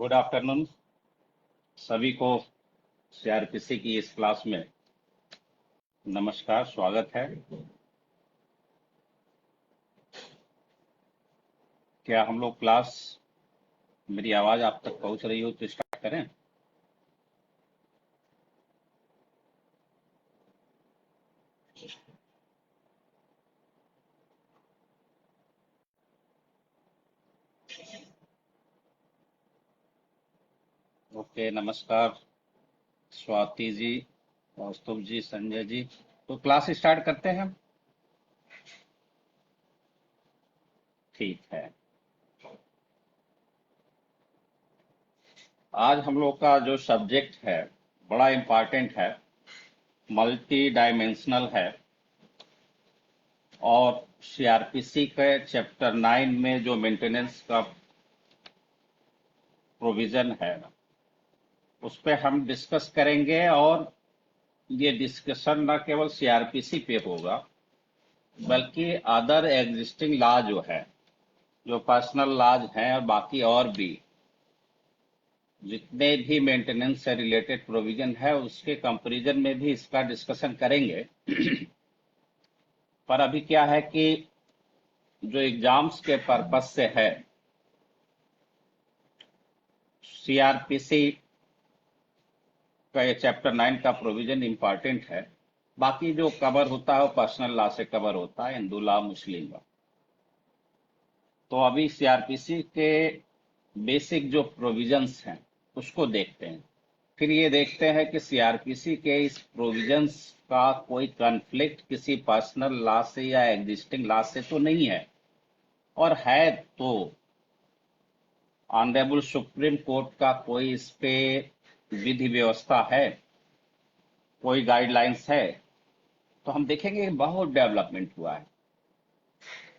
Good afternoon सभी को। CrPC की इस क्लास में नमस्कार, स्वागत है। क्या हम लोग क्लास, मेरी आवाज आप तक पहुंच रही हो तो स्टार्ट करें? ओके, नमस्कार स्वाति जी, कौस्तुभ जी, संजय जी। तो क्लास स्टार्ट करते हैं हम। ठीक है। आज हम लोग का जो सब्जेक्ट है बड़ा इम्पोर्टेंट है, मल्टी डायमेंशनल है। और सीआरपीसी के चैप्टर 9 में जो मेंटेनेंस का प्रोविजन है उस पे हम डिस्कस करेंगे। और ये डिस्कशन न केवल सीआरपीसी पे होगा बल्कि अदर एग्जिस्टिंग लॉ जो है, जो पर्सनल लॉज हैं और बाकी और भी जितने भी मेंटेनेंस से रिलेटेड प्रोविजन है उसके कंपैरिजन में भी इसका डिस्कशन करेंगे। पर अभी क्या है कि जो एग्जाम्स के पर्पस से है, सीआरपीसी का ये चैप्टर 9 का प्रोविजन इंपॉर्टेंट है। बाकी जो कवर होता है वो पर्सनल लॉ से कवर होता है, हिंदू लॉ, मुस्लिम लॉ। तो अभी सीआरपीसी के बेसिक जो प्रोविजंस हैं उसको देखते हैं। फिर ये देखते हैं कि सीआरपीसी के इस प्रोविजंस का कोई कॉन्फ्लिक्ट किसी पर्सनल लॉ से या एग्जिस्टिंग लॉ से तो नहीं है, और है तो ऑनरेबल सुप्रीम कोर्ट का कोई इस पे विधि व्यवस्था है, कोई गाइडलाइंस है। तो हम देखेंगे कि बहुत डेवलपमेंट हुआ है।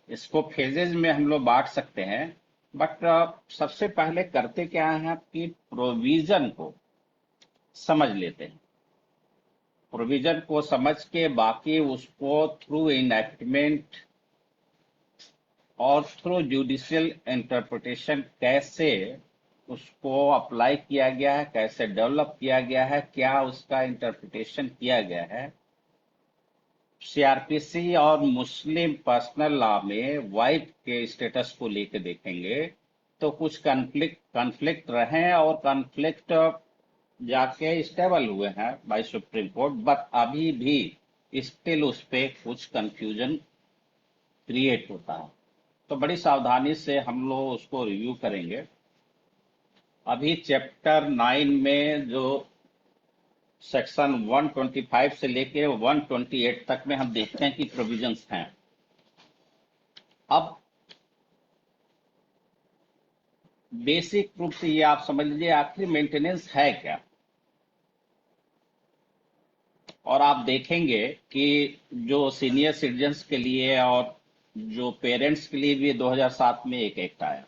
इसको फेजेज में हम लोग बांट सकते हैं, बट सबसे पहले करते क्या है कि प्रोविजन को समझ लेते हैं। प्रोविजन को समझ के बाकी उसको थ्रू इनएक्टमेंट और थ्रू जुडिशियल इंटरप्रिटेशन कैसे उसको अप्लाई किया गया है, कैसे डेवलप किया गया है, क्या उसका इंटरप्रिटेशन किया गया है। सीआरपीसी और मुस्लिम पर्सनल लॉ में वाइफ के स्टेटस को लेकर देखेंगे तो कुछ कॉन्फ्लिक्ट रहे और कॉन्फ्लिक्ट जाके स्टेबल हुए हैं बाय सुप्रीम कोर्ट, बट अभी भी स्टिल उस पे कुछ कंफ्यूजन क्रिएट होता है। तो बड़ी सावधानी से हम लोग उसको रिव्यू करेंगे। अभी चैप्टर 9 में जो सेक्शन 125 से लेके 128 तक में हम देखते हैं कि प्रोविजंस हैं। अब बेसिक रूप से ये आप समझ लीजिए आखिर मेंटेनेंस है क्या। और आप देखेंगे कि जो सीनियर सिटीजन्स के लिए और जो पेरेंट्स के लिए भी 2007 में एक एक्ट आया,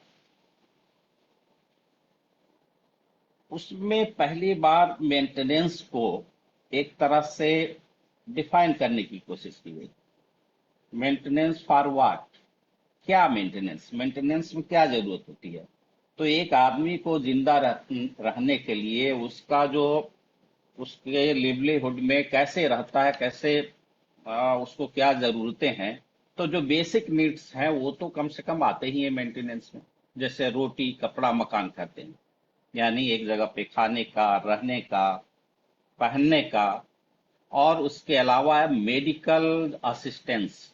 उसमें पहली बार मेंटेनेंस को एक तरह से डिफाइन करने की कोशिश की गई। मेंटेनेंस फॉर व्हाट, क्या मेंटेनेंस, मेंटेनेंस में क्या जरूरत होती है। तो एक आदमी को जिंदा रहने के लिए उसका जो उसके लिवलीहुड में कैसे रहता है, कैसे उसको क्या जरूरतें हैं। तो जो बेसिक नीड्स हैं वो तो कम से कम आते ही है मेंटेनेंस में, जैसे रोटी, कपड़ा, मकान कहते हैं, यानी एक जगह पे खाने का, रहने का, पहनने का। और उसके अलावा मेडिकल असिस्टेंस,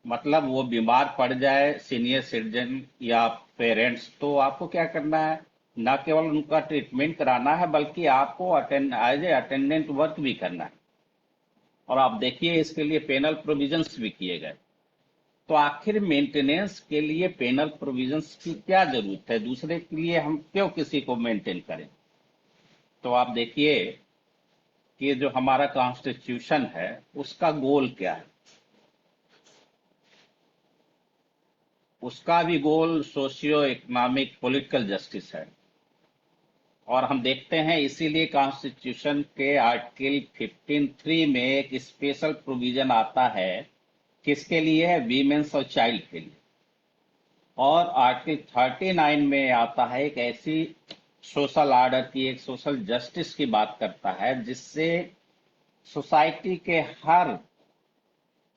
मतलब वो बीमार पड़ जाए सीनियर सिटीजन या पेरेंट्स, तो आपको क्या करना है, न केवल उनका ट्रीटमेंट कराना है बल्कि आपको एज ए अटेंडेंट वर्क भी करना है। और आप देखिए इसके लिए पेनल प्रोविजंस भी किए गए। तो आखिर मेंटेनेंस के लिए पेनल प्रोविजंस की क्या जरूरत है, दूसरे के लिए हम क्यों किसी को मेंटेन करें। तो आप देखिए कि जो हमारा कॉन्स्टिट्यूशन है उसका गोल क्या है। उसका भी गोल सोशियो इकोनॉमिक पॉलिटिकल जस्टिस है। और हम देखते हैं इसीलिए कॉन्स्टिट्यूशन के आर्टिकल 15(3) में एक स्पेशल प्रोविजन आता है, किसके लिए है, वीमेन्स और चाइल्ड के लिए। और आर्टिकल 39 में आता है एक ऐसी सोशल ऑर्डर की, एक सोशल जस्टिस की बात करता है, जिससे सोसाइटी के हर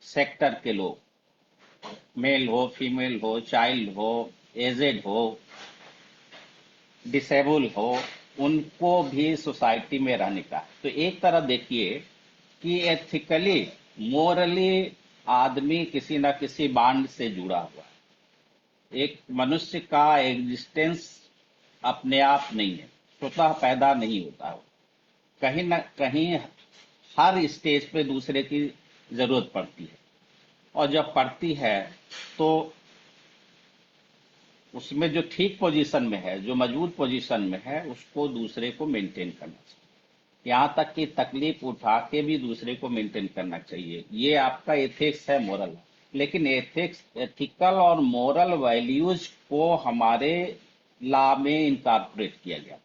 सेक्टर के लोग, मेल हो, फीमेल हो, चाइल्ड हो, एजेड हो, डिसेबल हो, उनको भी सोसाइटी में रहने का। तो एक तरह देखिए कि एथिकली, मोरली आदमी किसी न किसी बांड से जुड़ा हुआ है। एक मनुष्य का एग्जिस्टेंस अपने आप नहीं है, स्वतः पैदा नहीं होता है। कहीं न कहीं हर स्टेज पे दूसरे की जरूरत पड़ती है, और जब पड़ती है तो उसमें जो ठीक पोजीशन में है, जो मजबूत पोजीशन में है, उसको दूसरे को मेंटेन करना चाहिए। यहाँ तक कि तकलीफ उठा के भी दूसरे को मेंटेन करना चाहिए। ये आपका एथिक्स है, मोरल है। लेकिन एथिक्स, एथिकल और मोरल वैल्यूज को हमारे लॉ में इनकॉर्पोरेट किया गया,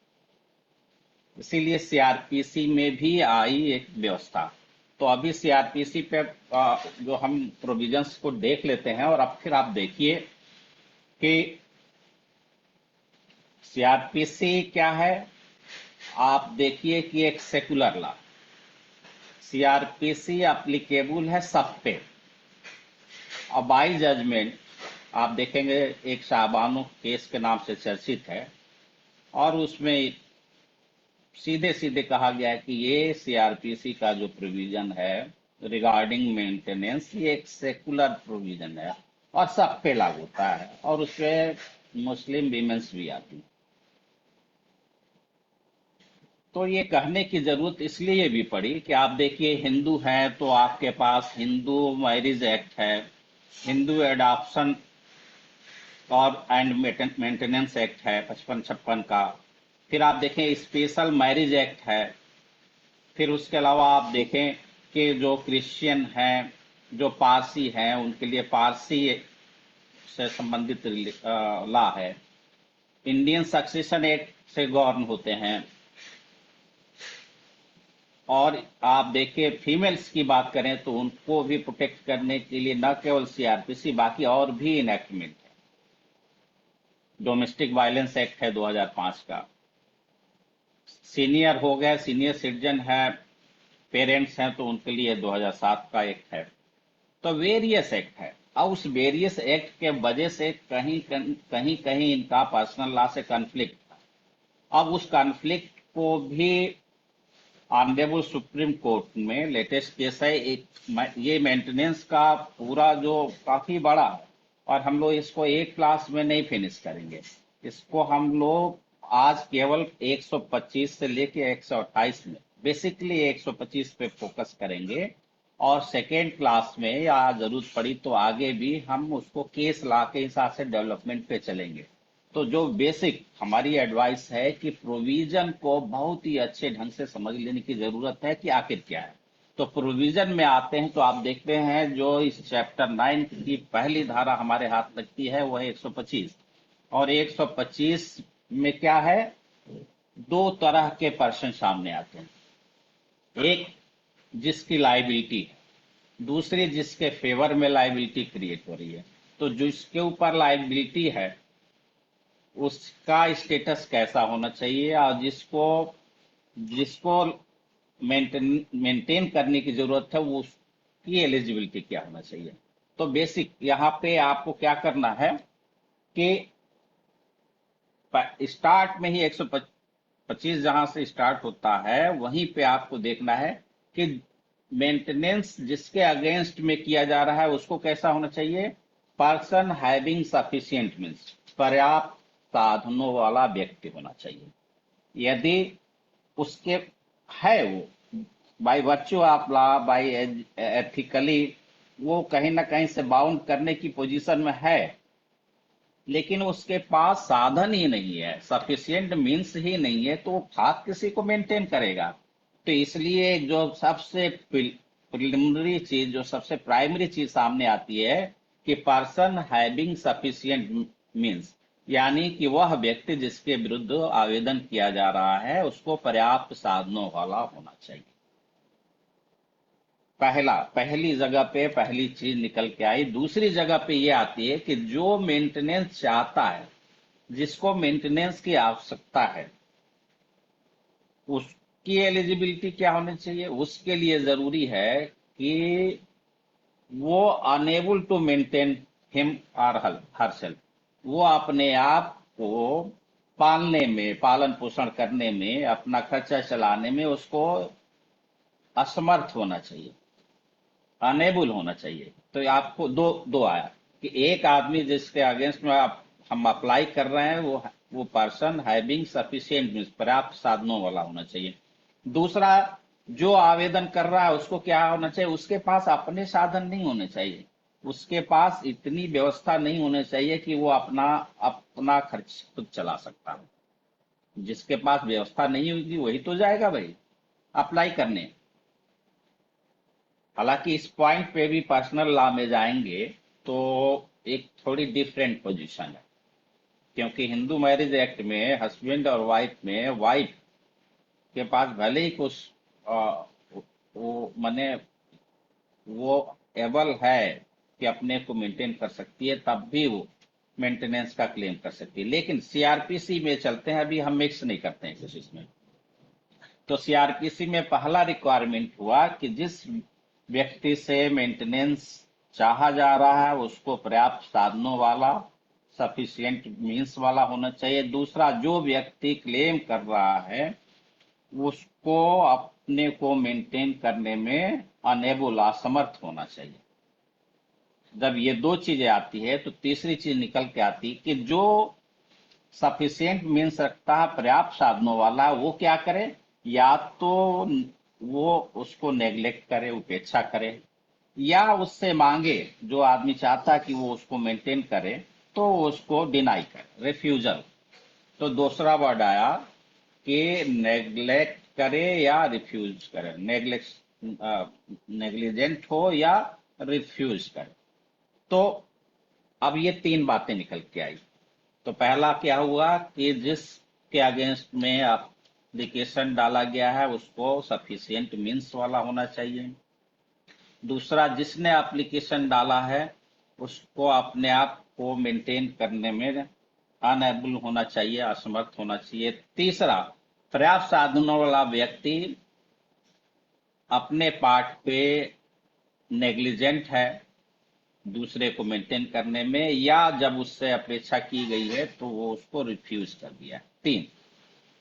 इसीलिए सीआरपीसी में भी आई एक व्यवस्था। तो अभी सीआरपीसी पे जो हम प्रोविजंस को देख लेते हैं, और अब फिर आप देखिए कि सीआरपीसी क्या है। आप देखिए कि एक सेकुलर लॉ, सीआरपीसी एप्लीकेबल है सब पे। और बाई जजमेंट आप देखेंगे, एक शाहबानो केस के नाम से चर्चित है, और उसमें सीधे सीधे कहा गया है कि ये सीआरपीसी का जो प्रोविजन है रिगार्डिंग मेंटेनेंस, ये एक सेकुलर प्रोविजन है और सब पे लागू होता है, और उसपे मुस्लिम वीमेंस भी आती हैं। तो ये कहने की जरूरत इसलिए भी पड़ी कि आप देखिए, हिंदू हैं तो आपके पास हिंदू मैरिज एक्ट है, हिंदू एडॉप्शन और एंड मेंटेनेंस एक्ट है 55-56 का। फिर आप देखें स्पेशल मैरिज एक्ट है। फिर उसके अलावा आप देखें कि जो क्रिश्चियन हैं, जो पारसी हैं, उनके लिए पारसी से संबंधित लॉ है। इंडियन सक्सेशन एक्ट से गवर्न होते हैं। और आप देखिए फीमेल्स की बात करें तो उनको भी प्रोटेक्ट करने के लिए न केवल सीआरपीसी, बाकी और भी इनैक्टमेंट है। डोमेस्टिक वायलेंस एक्ट है 2005 का। सीनियर हो गए, सीनियर सिटीजन है, पेरेंट्स हैं, तो उनके लिए 2007 का एक्ट है। तो वेरियस एक्ट है। अब उस वेरियस एक्ट के वजह से कहीं कहीं कहीं इनका पर्सनल लॉ से कन्फ्लिक्ट था। अब उस कन्फ्लिक्ट को भी ऑनरेबल सुप्रीम कोर्ट में लेटेस्ट केस है एक, ये मेंटेनेंस का पूरा जो काफी बड़ा है, और हम लोग इसको एक क्लास में नहीं फिनिश करेंगे। इसको हम लोग आज केवल 125 से लेके 128 में, बेसिकली 125 पे फोकस करेंगे, और सेकेंड क्लास में या जरूरत पड़ी तो आगे भी हम उसको केस लॉ के हिसाब से डेवलपमेंट पे चलेंगे। तो जो बेसिक हमारी एडवाइस है कि प्रोविजन को बहुत ही अच्छे ढंग से समझ लेने की जरूरत है कि आखिर क्या है। तो प्रोविजन में आते हैं तो आप देखते हैं जो इस चैप्टर 9 की पहली धारा हमारे हाथ लगती है वह 125। और 125 में क्या है, दो तरह के पर्सन सामने आते हैं। एक जिसकी लाइबिलिटी है, दूसरी जिसके फेवर में लाइबिलिटी क्रिएट हो रही है। तो जिसके ऊपर लाइबिलिटी है उसका स्टेटस कैसा होना चाहिए, और जिसको जिसको मेंटेन करने की जरूरत है वो उसकी एलिजिबिलिटी क्या होना चाहिए। तो बेसिक यहाँ पे आपको क्या करना है कि स्टार्ट में ही 125 जहां से स्टार्ट होता है वहीं पे आपको देखना है कि मेंटेनेंस जिसके अगेंस्ट में किया जा रहा है उसको कैसा होना चाहिए। पर्सन हैविंग सफिशिएंट मीन्स पर्याप्त साधनों वाला व्यक्ति होना चाहिए। यदि उसके है, वो by virtue of law, by ethically वो कहीं ना कहीं से बाउंड करने की पोजीशन में है, लेकिन उसके पास साधन ही नहीं है, सफिशिएंट मीन्स ही नहीं है, तो वो खाक किसी को मेंटेन करेगा। तो इसलिए जो सबसे प्रिलिमिनरी चीज, जो सबसे प्राइमरी चीज सामने आती है कि पर्सन हैविंग सफिशिएंट मीन्स, यानी कि वह व्यक्ति जिसके विरुद्ध आवेदन किया जा रहा है उसको पर्याप्त साधनों वाला होना चाहिए। पहली जगह पे पहली चीज निकल के आई। दूसरी जगह पे ये आती है कि जो मेंटेनेंस चाहता है, जिसको मेंटेनेंस की आवश्यकता है, उसकी एलिजिबिलिटी क्या होनी चाहिए? उसके लिए जरूरी है कि वो अनेबल टू मेंटेन हिम और हरसेल्फ, वो अपने आप को पालने में, पालन पोषण करने में, अपना खर्चा चलाने में उसको असमर्थ होना चाहिए, अनेबल होना चाहिए। तो आपको दो दो आया कि एक आदमी जिसके अगेंस्ट में हम अप्लाई कर रहे हैं, वो पर्सन हैविंग सफिशिएंट मींस पर्याप्त साधनों वाला होना चाहिए। दूसरा, जो आवेदन कर रहा है उसको क्या होना चाहिए? उसके पास अपने साधन नहीं होने चाहिए, उसके पास इतनी व्यवस्था नहीं होनी चाहिए कि वो अपना अपना खर्च खुद चला सकता है। जिसके पास व्यवस्था नहीं होगी वही तो जाएगा भाई अप्लाई करने। हालांकि इस पॉइंट पे भी पर्सनल लॉ में जाएंगे तो एक थोड़ी डिफरेंट पोजीशन है, क्योंकि हिंदू मैरिज एक्ट में हस्बैंड और वाइफ में वाइफ के पास भले ही कुछ वो माने वो एबल है कि अपने को मेंटेन कर सकती है, तब भी वो मेंटेनेंस का क्लेम कर सकती है। लेकिन सीआरपीसी में चलते हैं, अभी हम मिक्स नहीं करते हैं किसी इसमें। तो सीआरपीसी में पहला रिक्वायरमेंट हुआ कि जिस व्यक्ति से मेंटेनेंस चाहा जा रहा है उसको पर्याप्त साधनों वाला, सफिशिएंट मींस वाला होना चाहिए। दूसरा, जो व्यक्ति क्लेम कर रहा है उसको अपने को मेंटेन करने में अनेबल, असमर्थ होना चाहिए। जब ये दो चीजें आती है तो तीसरी चीज निकल के आती कि जो सफिशिएंट मीन्स रखता है, पर्याप्त साधनों वाला, वो क्या करे? या तो वो उसको नेग्लेक्ट करे, उपेक्षा करे, या उससे मांगे, जो आदमी चाहता है कि वो उसको मेंटेन करे तो उसको डिनाई करे, रिफ्यूजल। तो दूसरा वर्ड आया कि नेग्लेक्ट करे या रिफ्यूज करे, नेग्लेक्ट नेग्लिजेंट हो या रिफ्यूज करे। तो अब ये तीन बातें निकल के आई। तो पहला क्या हुआ कि जिसके अगेंस्ट में एप्लीकेशन डाला गया है उसको सफिशिएंट मींस वाला होना चाहिए। दूसरा, जिसने एप्लीकेशन डाला है उसको अपने आप को मेंटेन करने में अनएबल होना चाहिए, असमर्थ होना चाहिए। तीसरा, पर्याप्त साधनों वाला व्यक्ति अपने पार्ट पे नेग्लिजेंट है दूसरे को मेंटेन करने में, या जब उससे अपेक्षा की गई है तो वो उसको रिफ्यूज कर दिया। तीन।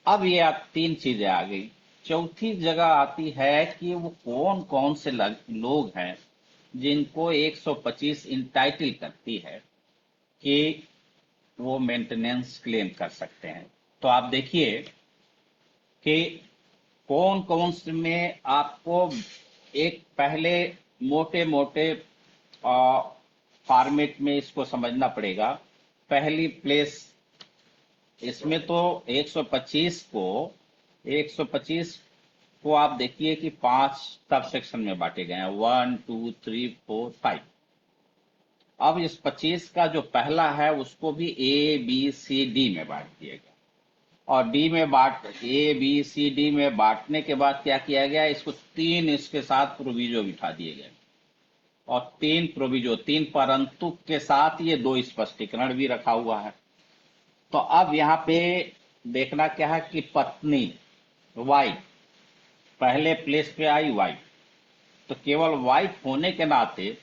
अब ये आप तीन चीजें आ गई। चौथी जगह आती है कि वो कौन कौन से लोग हैं जिनको 125 इंटाइटल करती है कि वो मेंटेनेंस क्लेम कर सकते हैं। तो आप देखिए कि कौन कौन से में आपको एक पहले मोटे मोटे फॉर्मेट में इसको समझना पड़ेगा। पहली प्लेस इसमें तो 125 को आप देखिए कि 5 सब सेक्शन में बांटे गए हैं, 1 2 3 4 5। अब इस 25 का जो पहला है उसको भी ए बी सी डी में बांट दिया गया, और डी में ए बी सी डी में बांटने के बाद क्या किया गया, इसको तीन इसके साथ प्रोविजो बिठा दिए गए। और तीन प्रोविजो, तीन परंतु के साथ ये दो स्पष्टीकरण भी रखा हुआ है। तो अब यहाँ पे देखना क्या है कि पत्नी, वाइफ, पहले प्लेस पे आई वाइफ। तो केवल वाइफ होने के नाते,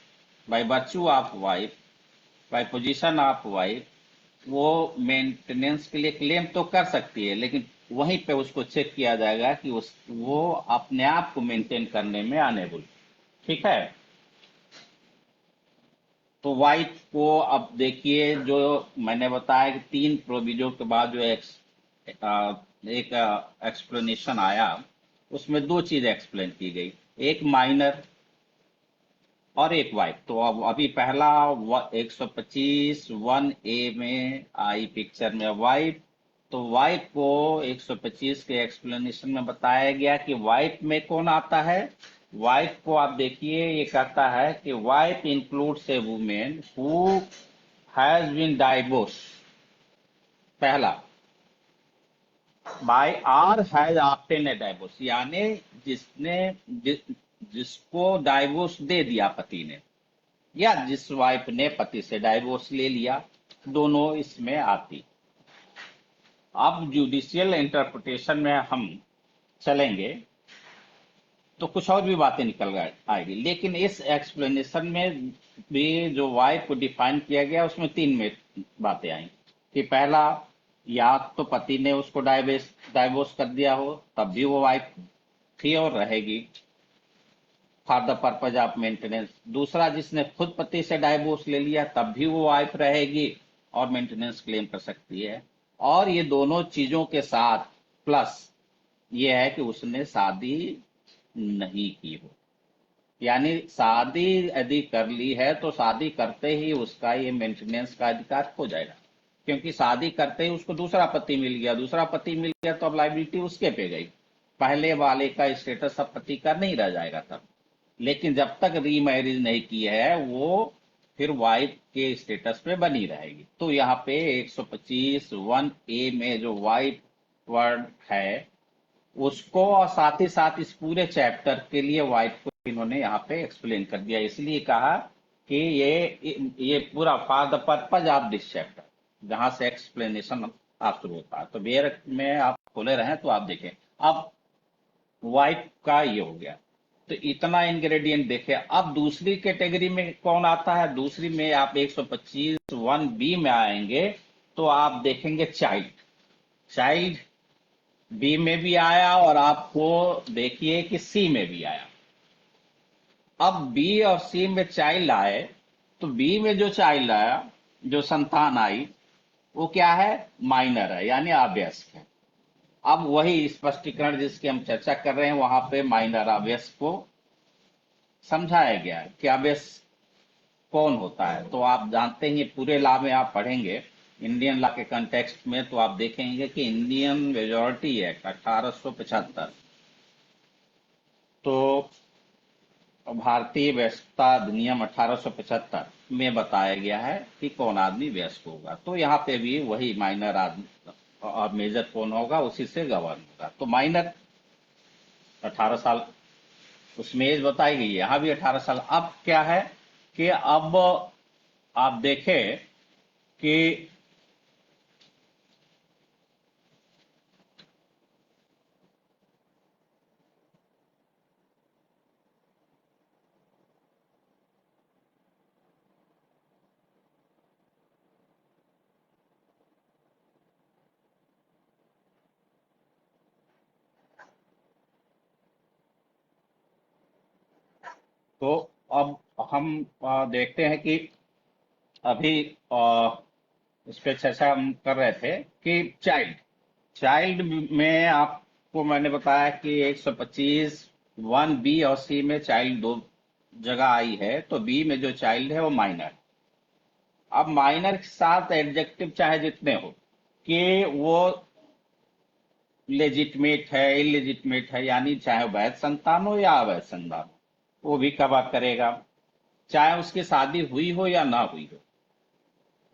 by virtue of wife, by position of wife, वो मेंटेनेंस के लिए क्लेम तो कर सकती है, लेकिन वहीं पे उसको चेक किया जाएगा कि वो अपने आप को मेंटेन करने में अनेबल। ठीक है। तो वाइफ को अब देखिए, जो मैंने बताया कि तीन प्रोविजो के बाद जो एक एक्सप्लेनेशन आया, उसमें दो चीज एक्सप्लेन की गई, एक माइनर और एक वाइफ। तो अब अभी पहला 125 1A में आई पिक्चर में वाइफ। तो वाइफ को 125 के एक्सप्लेनेशन में बताया गया कि वाइफ में कौन आता है। वाइफ को आप देखिए, ये कहता है कि wife includes a women who has been divorce, पहला, by or has obtain a divorce, यानी जिसने जिसको डाइवोर्स दे दिया पति ने, या जिस वाइफ ने पति से डाइवोर्स ले लिया, दोनों इसमें आती। अब जुडिशियल इंटरप्रिटेशन में हम चलेंगे तो कुछ और भी बातें निकल आएगी, लेकिन इस एक्सप्लेनेशन में भी जो वाइफ को डिफाइन किया गया उसमें तीन में बातें आई कि पहला, या तो पति ने उसको डाइवोर्स कर दिया हो तब भी वो वाइफ थी और रहेगी for the purpose of maintenance. दूसरा, जिसने खुद पति से डाइवोर्स ले लिया तब भी वो वाइफ रहेगी और मेंटेनेंस क्लेम कर सकती है। और ये दोनों चीजों के साथ प्लस ये है कि उसने शादी नहीं की हो, यानी शादी यदि कर ली है तो शादी करते ही उसका ये मेंटेनेंस का अधिकार हो जाएगा, क्योंकि शादी करते ही उसको दूसरा पति मिल गया, दूसरा पति मिल गया तो अब लाइबिलिटी उसके पे गई, पहले वाले का स्टेटस अब पति का नहीं रह जाएगा तब। लेकिन जब तक रीमैरिज नहीं की है वो फिर वाइफ के स्टेटस पे बनी रहेगी। तो यहाँ पे 125(1)(a) में जो वाइफ वर्ड है उसको और साथ ही साथ इस पूरे चैप्टर के लिए वाइफ को इन्होंने यहाँ पे एक्सप्लेन कर दिया, इसलिए कहा कि ये पूरा for the purpose of this chapter, जहां से एक्सप्लेनेशन आप शुरू होता है। तो बेयर में आप खोले रहे तो आप देखें। अब वाइफ का ये हो गया, तो इतना इंग्रेडिएंट देखे। अब दूसरी कैटेगरी में कौन आता है? दूसरी में आप 125(1)(b) में आएंगे तो आप देखेंगे चाइल्ड। चाइल्ड बी में भी आया और आपको देखिए कि सी में भी आया। अब बी और सी में चाइल्ड आए तो बी में जो चाइल्ड आया, जो संतान आई, वो क्या है? माइनर है, यानी अवयस्क है। अब वही स्पष्टीकरण जिसकी हम चर्चा कर रहे हैं वहां पे माइनर अवयस्क को समझाया गया है कि अवयस्क कौन होता है। तो आप जानते हैं पूरे लॉ में आप पढ़ेंगे इंडियन लॉ के कंटेक्स्ट में तो आप देखेंगे कि इंडियन मेजॉरिटी एक्ट 1875 तो भारतीय वयस्कता अधिनियम 1875 में बताया गया है कि कौन आदमी वयस्क होगा। तो यहाँ पे भी वही माइनर आदमी और मेजर कौन होगा उसी से गवर्न होगा। तो माइनर 18 साल उसमें एज बताई गई है, यहाँ भी 18 साल। अब क्या है कि अब आप देखें कि तो अब हम देखते हैं कि अभी इस पे चर्चा हम कर रहे थे कि चाइल्ड चाइल्ड में आपको मैंने बताया कि 125(1)(b) और सी में चाइल्ड दो जगह आई है। तो बी में जो चाइल्ड है वो माइनर। अब माइनर के साथ एडजेक्टिव चाहे जितने हो कि वो लेजिटमेट है, इलेजिटमेट है, यानी चाहे वैध संतान हो या अवैध संतान हो वो भी कवर करेगा, चाहे उसकी शादी हुई हो या ना हुई हो,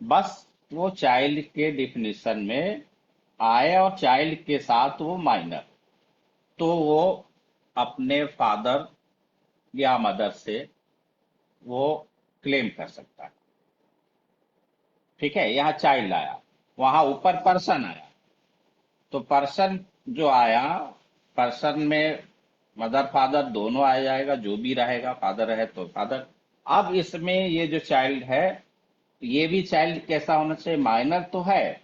बस वो चाइल्ड के डिफिनेशन में आए और चाइल्ड के साथ वो माइनर, तो वो अपने फादर या मदर से वो क्लेम कर सकता है। ठीक है, यहाँ चाइल्ड आया, वहां ऊपर पर्सन आया। तो पर्सन जो आया, पर्सन में मदर फादर दोनों आ जाएगा, जो भी रहेगा, फादर है तो फादर। अब इसमें ये जो चाइल्ड है ये भी चाइल्ड कैसा होना चाहिए? माइनर तो है,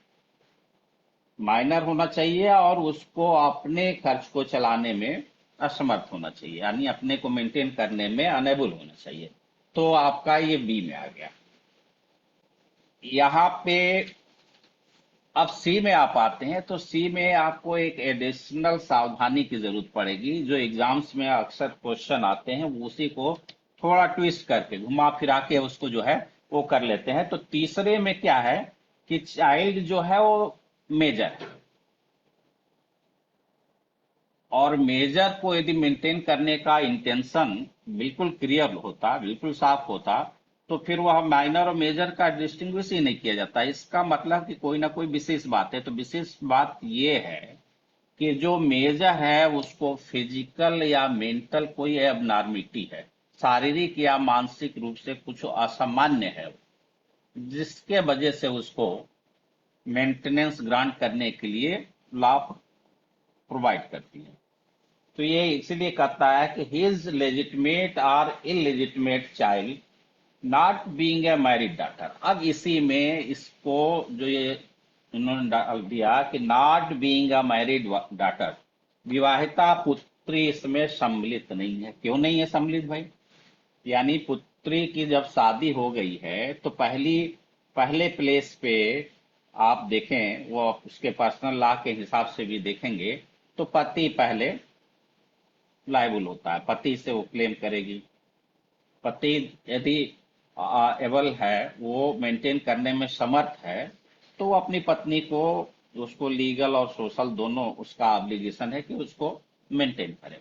माइनर होना चाहिए और उसको अपने खर्च को चलाने में असमर्थ होना चाहिए, यानी अपने को मेंटेन करने में अनेबल होना चाहिए। तो आपका ये बी में आ गया। यहाँ पे अब सी में आप आते हैं तो सी में आपको एक एडिशनल सावधानी की जरूरत पड़ेगी। जो एग्जाम्स में अक्सर क्वेश्चन आते हैं वो उसी को थोड़ा ट्विस्ट करके घुमा फिरा के उसको जो है वो कर लेते हैं। तो तीसरे में क्या है कि चाइल्ड जो है वो मेजर है, और मेजर को यदि मेंटेन करने का इंटेंशन बिल्कुल क्लियर होता, बिल्कुल साफ होता, तो फिर वह माइनर और मेजर का डिस्टिंग्विश ही नहीं किया जाता। इसका मतलब कि कोई ना कोई विशेष बात है। तो विशेष बात ये है कि जो मेजर है उसको फिजिकल या मेंटल कोई एबनॉर्मिटी है, शारीरिक या मानसिक रूप से कुछ असामान्य है, जिसके वजह से उसको मेंटेनेंस ग्रांट करने के लिए लॉ प्रोवाइड करती है। तो ये इसलिए कहता है कि हिज लेजिटमेट और illegitimate child not being a married daughter. अब इसी में इसको जो ये उन्होंने डाल दिया कि not being a married daughter, विवाहिता पुत्री इसमें सम्मिलित नहीं है। क्यों नहीं है सम्मिलित भाई? यानी पुत्री की जब शादी हो गई है तो पहले प्लेस पे आप देखें, वो उसके पर्सनल लॉ के हिसाब से भी देखेंगे तो पति पहले लायबल होता है, पति से वो क्लेम करेगी। पति यदि एबल है, वो मेंटेन करने में समर्थ है, तो वो अपनी पत्नी को, उसको लीगल और सोशल दोनों उसका ऑब्लिगेशन है कि उसको मेंटेन करे।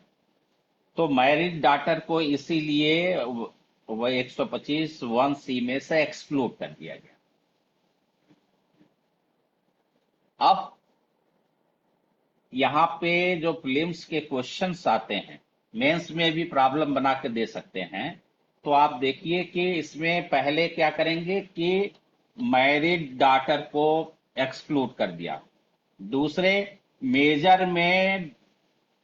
तो मैरिड डॉटर को इसीलिए वह 125 1C में से एक्सक्लूड कर दिया गया। अब यहाँ पे जो प्रीलिम्स के क्वेश्चंस आते हैं, मेंस में भी प्रॉब्लम बना के दे सकते हैं। तो आप देखिए कि इसमें पहले क्या करेंगे कि मैरिड डॉटर को एक्सक्लूड कर दिया। दूसरे, मेजर में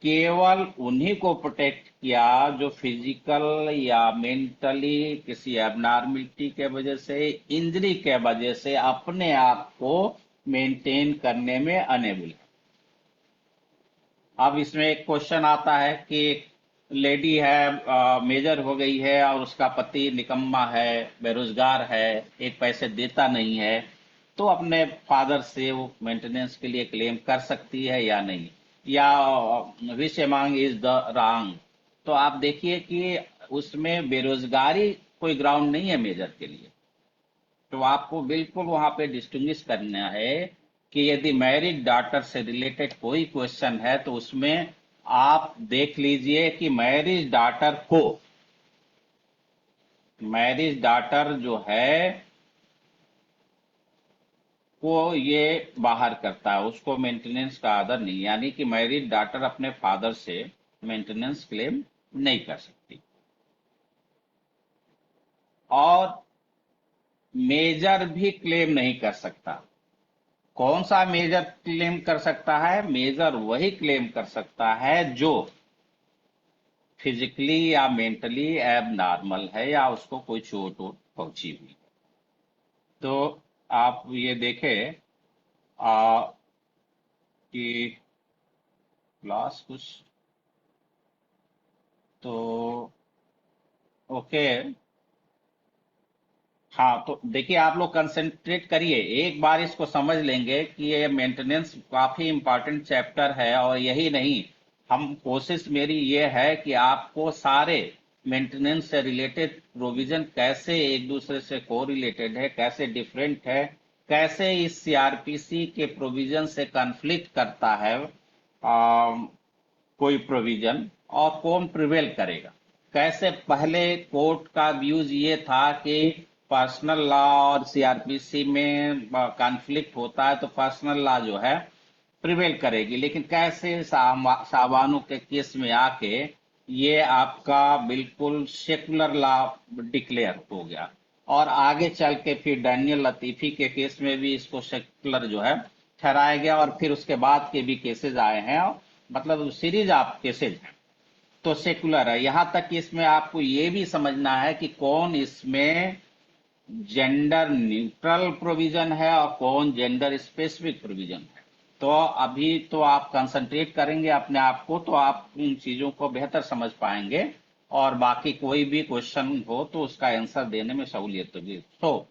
केवल उन्हीं को प्रोटेक्ट किया जो फिजिकल या मेंटली किसी एबनॉर्मिलिटी के वजह से, इंजरी के वजह से अपने आप को मेंटेन करने में अनेबल है। अब इसमें एक क्वेश्चन आता है कि लेडी है, मेजर हो गई है और उसका पति निकम्मा है, बेरोजगार है, एक पैसे देता नहीं है, तो अपने फादर से वो मेंटेनेंस के लिए क्लेम कर सकती है या नहीं, या which among is the wrong. तो आप देखिए कि उसमें बेरोजगारी कोई ग्राउंड नहीं है मेजर के लिए। तो आपको बिल्कुल वहां पे डिस्टिंग्विश करना है कि यदि मैरिड डॉटर से रिलेटेड कोई क्वेश्चन है तो उसमें आप देख लीजिए कि मैरिज डॉटर जो है वो ये बाहर करता है, उसको मेंटेनेंस का आदर नहीं, यानी कि मैरिड डॉटर अपने फादर से मेंटेनेंस क्लेम नहीं कर सकती। और मेजर भी क्लेम नहीं कर सकता। कौन सा मेजर क्लेम कर सकता है? मेजर वही क्लेम कर सकता है जो फिजिकली या मेंटली एब नॉर्मल है या उसको कोई चोट वोट पहुंची हुई। तो आप ये देखें कि क्लास कुछ तो ओके। हाँ, तो देखिए आप लोग कंसंट्रेट करिए, एक बार इसको समझ लेंगे कि ये मेंटेनेंस काफी इंपॉर्टेंट चैप्टर है। और यही नहीं, हम कोशिश मेरी ये है कि आपको सारे मेंटेनेंस से रिलेटेड प्रोविजन कैसे एक दूसरे से को रिलेटेड है, कैसे डिफरेंट है, कैसे इस सीआरपीसी के प्रोविजन से कॉन्फ्लिक्ट करता है कोई प्रोविजन, और कौन प्रिवेल करेगा। कैसे पहले कोर्ट का व्यूज ये था कि पर्सनल लॉ और सीआरपीसी में कॉन्फ्लिक्ट होता है तो पर्सनल लॉ जो है प्रिवेल करेगी, लेकिन कैसे सावानों के केस में आके ये आपका बिल्कुल सेकुलर लॉ डिक्लेयर हो गया। और आगे चल के फिर डैनियल लतीफी के केस में भी इसको सेकुलर जो है ठहराया गया, और फिर उसके बाद के भी केसेस आए हैं, मतलब सीरीज ऑफ केसेज हैं। तो सेकुलर है। यहां तक कि इसमें आपको ये भी समझना है कि कौन इसमें जेंडर न्यूट्रल प्रोविजन है और कौन जेंडर स्पेसिफिक प्रोविजन है। तो अभी तो आप कंसंट्रेट करेंगे अपने आप को तो आप उन चीजों को बेहतर समझ पाएंगे, और बाकी कोई भी क्वेश्चन हो तो उसका आंसर देने में सहूलियत होगी। तो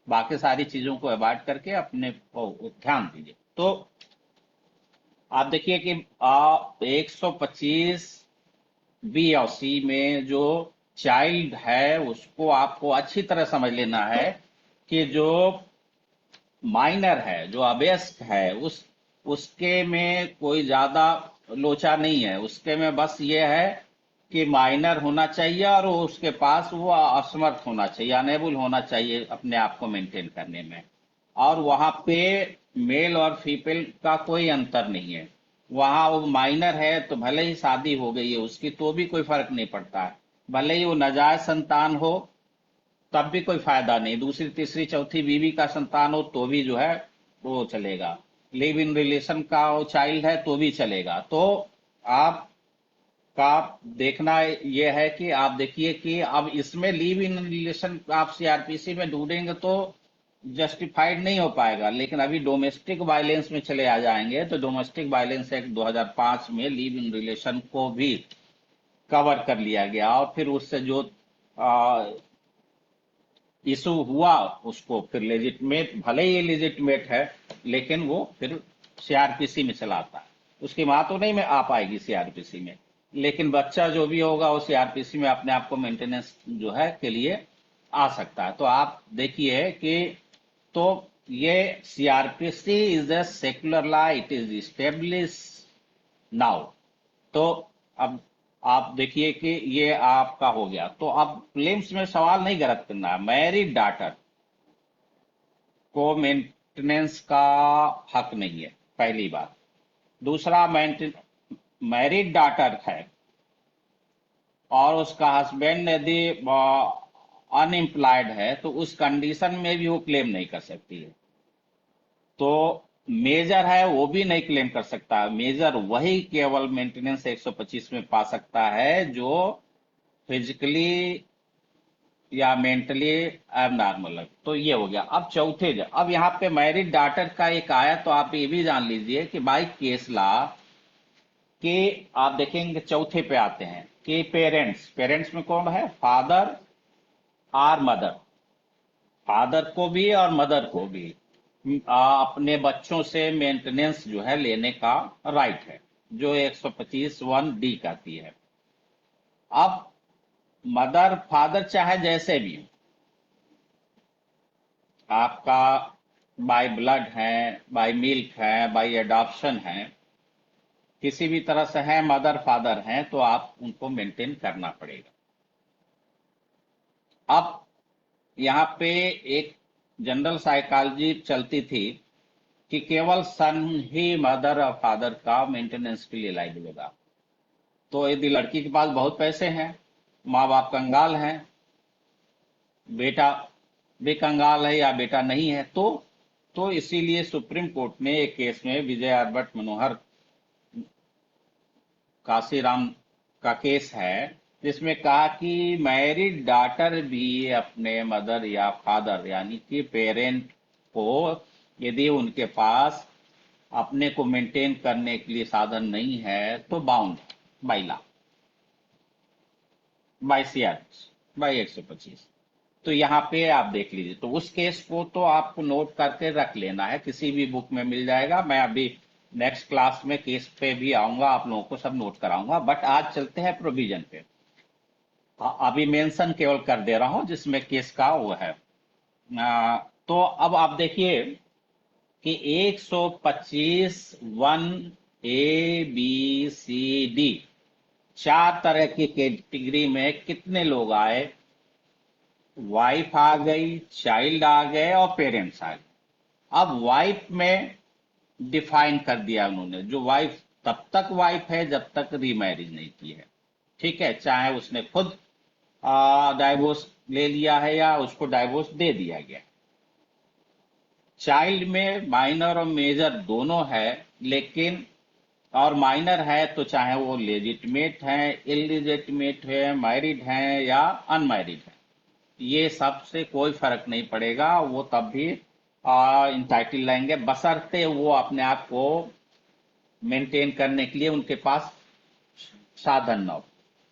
बाकी सारी चीजों को अवॉइड करके अपने को ध्यान दीजिए। तो आप देखिए कि 125 बी और सी में जो चाइल्ड है उसको आपको अच्छी तरह समझ लेना है कि जो माइनर है, जो अभ्यस्त है, उसके में कोई ज्यादा लोचा नहीं है। उसके में बस ये है कि माइनर होना चाहिए और उसके पास वो असमर्थ होना चाहिए, अनेबल होना चाहिए अपने आप को मेंटेन करने में। और वहां पे मेल और फीमेल का कोई अंतर नहीं है। वहां वो माइनर है तो भले ही शादी हो गई है उसकी तो भी कोई फर्क नहीं पड़ता है, भले ही वो नाजायज संतान हो तब भी कोई फायदा नहीं, दूसरी तीसरी चौथी बीवी का संतान हो तो भी जो है वो चलेगा, लिव इन रिलेशन का वो चाइल्ड है तो भी चलेगा। तो आप का देखना ये है कि आप देखिए कि अब इसमें लिव इन रिलेशन आप सीआरपीसी में ढूंढेंगे तो जस्टिफाइड नहीं हो पाएगा, लेकिन अभी डोमेस्टिक वायलेंस में चले आ जाएंगे तो डोमेस्टिक वायलेंस एक्ट 2005 में लिव इन रिलेशन को भी कवर कर लिया गया और फिर उससे जो इशू हुआ उसको फिर लेजिटमेट, भले ही लेजिटमेट है लेकिन वो फिर सीआरपीसी में चला आता है, उसकी मां तो नहीं में आ पाएगी सीआरपीसी में, लेकिन बच्चा जो भी होगा वो सीआरपीसी में अपने आप को मेंटेनेंस जो है के लिए आ सकता है। तो आप देखिए कि तो ये CrPC is a secular law, it is establish now. तो अब आप देखिए कि ये आपका हो गया, तो अब प्रीलिम्स में सवाल नहीं गलत करना है, मैरिड डॉटर को मेंटेनेंस का हक नहीं है, पहली बात। दूसरा, मैरिड डॉटर है और उसका हस्बैंड यदि अनएम्प्लॉयड है तो उस कंडीशन में भी वो क्लेम नहीं कर सकती है। तो मेजर है वो भी नहीं क्लेम कर सकता, मेजर वही केवल मेंटेनेंस 125 में पा सकता है जो फिजिकली या मेंटली एबनॉर्मल है। तो ये हो गया। अब चौथे अब यहाँ पे मैरिड डॉटर का एक आया तो आप ये भी जान लीजिए कि बाई केस लॉ के आप देखेंगे चौथे पे आते हैं कि पेरेंट्स, पेरेंट्स में कौन है, फादर और मदर, फादर को भी और मदर को भी अपने बच्चों से मेंटेनेंस जो है लेने का राइट है, जो 125(1)(d कहती है। अब मदर फादर चाहे जैसे भी हो, आपका बाय ब्लड है, बाय मिल्क है, बाय एडॉप्शन है, किसी भी तरह से है, मदर फादर हैं, तो आप उनको मेंटेन करना पड़ेगा। अब यहाँ पे एक जनरल साइकोलॉजी चलती थी कि केवल सन ही मदर और फादर का मेंटेनेंस के लिए लायक होगा। तो यदि लड़की के पास बहुत पैसे हैं, माँ बाप कंगाल हैं, बेटा भी कंगाल है या बेटा नहीं है, तो इसीलिए सुप्रीम कोर्ट ने एक केस में विजय अल्बर्ट मनोहर काशीराम का केस है जिसमें कहा कि मैरिड डॉटर भी अपने मदर या फादर यानी कि पेरेंट को यदि उनके पास अपने को मेंटेन करने के लिए साधन नहीं है तो bound by law, by CrPC, by 125। तो यहाँ पे आप देख लीजिए, तो उस केस को तो आपको नोट करके रख लेना है, किसी भी बुक में मिल जाएगा। मैं अभी नेक्स्ट क्लास में केस पे भी आऊंगा, आप लोगों को सब नोट कराऊंगा, बट आज चलते हैं प्रोविजन पे। अभी मेंशन केवल कर दे रहा हूं जिसमें केस का वो है। तो अब आप देखिए कि 125(1)(a)(b)(c)(d) चार तरह की कैटेगरी में कितने लोग आए, वाइफ आ गई, चाइल्ड आ गए और पेरेंट्स आ गए। अब वाइफ में डिफाइन कर दिया उन्होंने, जो वाइफ तब तक वाइफ है जब तक रीमैरिज नहीं की है, ठीक है, चाहे उसने खुद डाइवोर्स ले लिया है या उसको डाइवोर्स दे दिया गया। चाइल्ड में माइनर और मेजर दोनों है, लेकिन और माइनर है तो चाहे वो लेजिटमेट है, इलिजिटमेट है, मैरिड है या अनमैरिड है, ये सबसे कोई फर्क नहीं पड़ेगा, वो तब भी इंटाइटल रहेंगे बशर्ते वो अपने आप को मेंटेन करने के लिए उनके पास साधन न हो,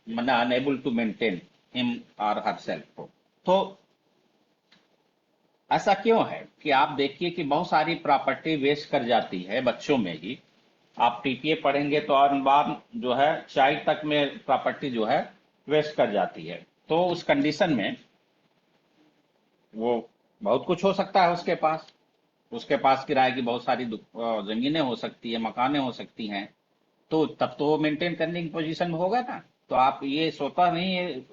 मतलब अनएबल टू मेंटेन हिम और हर सेल्फ को। तो ऐसा क्यों है कि आप देखिए कि बहुत सारी प्रॉपर्टी वेस्ट कर जाती है बच्चों में ही, आप टीपीए पढ़ेंगे तो और बार जो है चाइल्ड तक में प्रॉपर्टी जो है वेस्ट कर जाती है। तो उस कंडीशन में वो बहुत कुछ हो सकता है उसके पास किराए की बहुत सारी जमीनें हो सकती है, मकानें हो सकती हैं, तो तब तो वो मेंटेन करने की पोजीशन में होगा ना। तो आप ये सोता नहीं है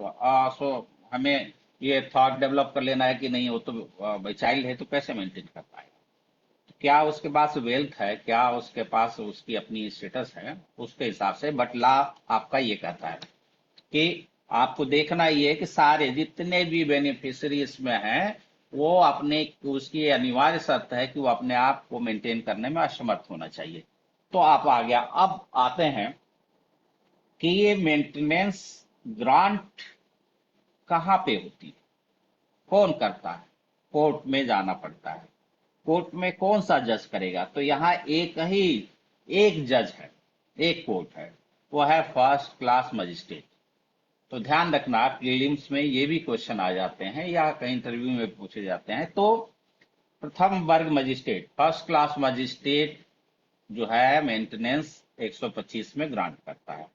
हमें ये थॉट डेवलप कर लेना है कि नहीं वो तो भाई चाइल्ड है तो कैसे मेंटेन कर पाएगा। क्या उसके पास वेल्थ है, क्या उसके पास उसकी अपनी स्टेटस है, उसके हिसाब से। बट लॉ आपका ये कहता है कि आपको देखना ये है कि सारे जितने भी बेनिफिशियरी इसमें हैं वो अपने, उसकी अनिवार्य शर्त है कि वो अपने आप को मेंटेन करने में असमर्थ होना चाहिए। तो आप आ गया। अब आते हैं कि ये मेंटेनेंस ग्रांट कहाँ पे होती है, कौन करता है। कोर्ट में जाना पड़ता है। कोर्ट में कौन सा जज करेगा, तो यहाँ एक जज है, एक कोर्ट है, वो है फर्स्ट क्लास मजिस्ट्रेट। तो ध्यान रखना, प्रीलिम्स में ये भी क्वेश्चन आ जाते हैं या कहीं इंटरव्यू में पूछे जाते हैं। तो प्रथम वर्ग मजिस्ट्रेट, फर्स्ट क्लास मजिस्ट्रेट जो है मेंटेनेंस 125 में ग्रांट करता है।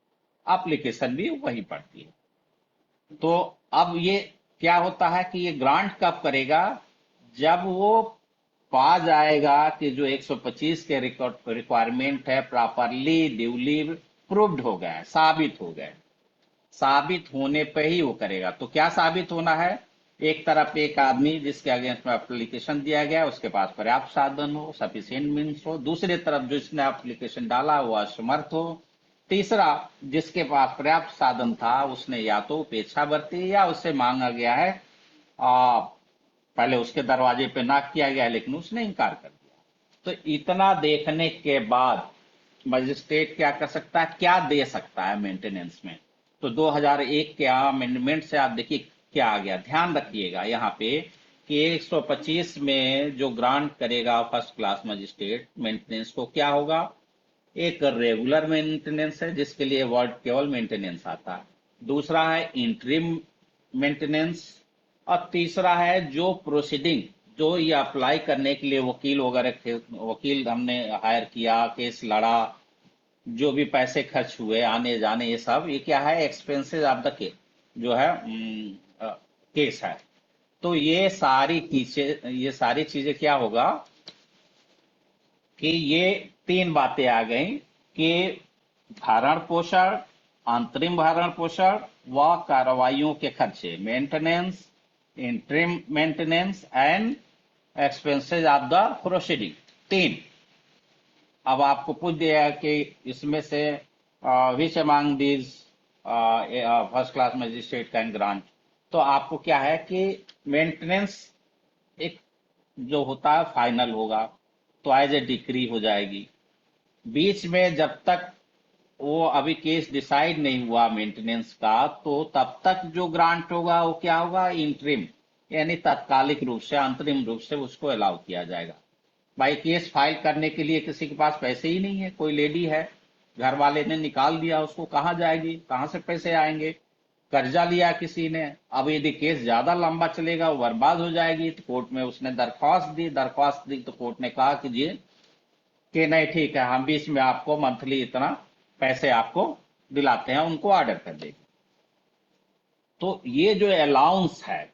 एप्लीकेशन भी वही पड़ती है। तो अब ये क्या होता है कि ये ग्रांट कब करेगा, जब वो पा जाएगा कि जो 125 के रिक्वायरमेंट है प्रॉपरली ड्यूली प्रूव्ड हो गया है, साबित हो गए। साबित होने पे ही वो करेगा। तो क्या साबित होना है, एक तरफ एक आदमी जिसके अगेंस्ट में एप्लीकेशन दिया गया उसके पास पर्याप्त साधन हो, सफिशियंट मीन्स हो। दूसरी तरफ जो इसने एप्लीकेशन डाला वो असमर्थ हो। तीसरा, जिसके पास पर्याप्त साधन था उसने या तो उपेक्षा बरती या उससे मांगा गया है, पहले उसके दरवाजे पे नाक किया गया लेकिन उसने इनकार कर दिया। तो इतना देखने के बाद मजिस्ट्रेट क्या कर सकता है, क्या दे सकता है मेंटेनेंस में। तो 2001 के अमेंडमेंट से आप देखिए क्या आ गया। ध्यान रखिएगा यहाँ पे कि 125 में जो ग्रांट करेगा फर्स्ट क्लास मजिस्ट्रेट मेंटेनेंस को, क्या होगा, एक रेगुलर मेंटेनेंस है जिसके लिए वर्ड केवल मेंटेनेंस आता है, दूसरा है इंटरिम मेंटेनेंस, और तीसरा है जो प्रोसीडिंग, जो ये अप्लाई करने के लिए वकील वगैरह, वकील हमने हायर किया, केस लड़ा, जो भी पैसे खर्च हुए आने जाने, ये सब ये क्या है, एक्सपेंसेस ऑफ द केस जो है, केस है। तो ये सारी चीजें क्या होगा कि ये तीन बातें आ गई कि भरण पोषण, अंतरिम भरण पोषण व कार्रवाइयों के खर्चे, maintenance, interim maintenance and expenses of the proceeding, तीन। अब आपको पूछ दिया कि इसमें से which among these first class magistrate can grant, तो आपको क्या है कि मेंटेनेंस एक जो होता है फाइनल होगा, तो एज ए डिक्री हो जाएगी। बीच में जब तक वो अभी केस डिसाइड नहीं हुआ मेंटेनेंस का, तो तब तक जो ग्रांट होगा वो क्या होगा, इंटरिम, यानी तात्कालिक रूप से, अंतरिम रूप से उसको अलाउ किया जाएगा। भाई केस फाइल करने के लिए किसी के पास पैसे ही नहीं है, कोई लेडी है, घर वाले ने निकाल दिया उसको, कहाँ जाएगी, कहाँ से पैसे आएंगे, कर्जा लिया किसी ने, अब यदि केस ज्यादा लंबा चलेगा वो बर्बाद हो जाएगी। तो कोर्ट में उसने दरख्वास्त दी तो कोर्ट ने कहा कि जी कि नहीं ठीक है, हम बीच में आपको मंथली इतना पैसे आपको दिलाते हैं, उनको ऑर्डर कर देगी। तो ये जो अलाउंस है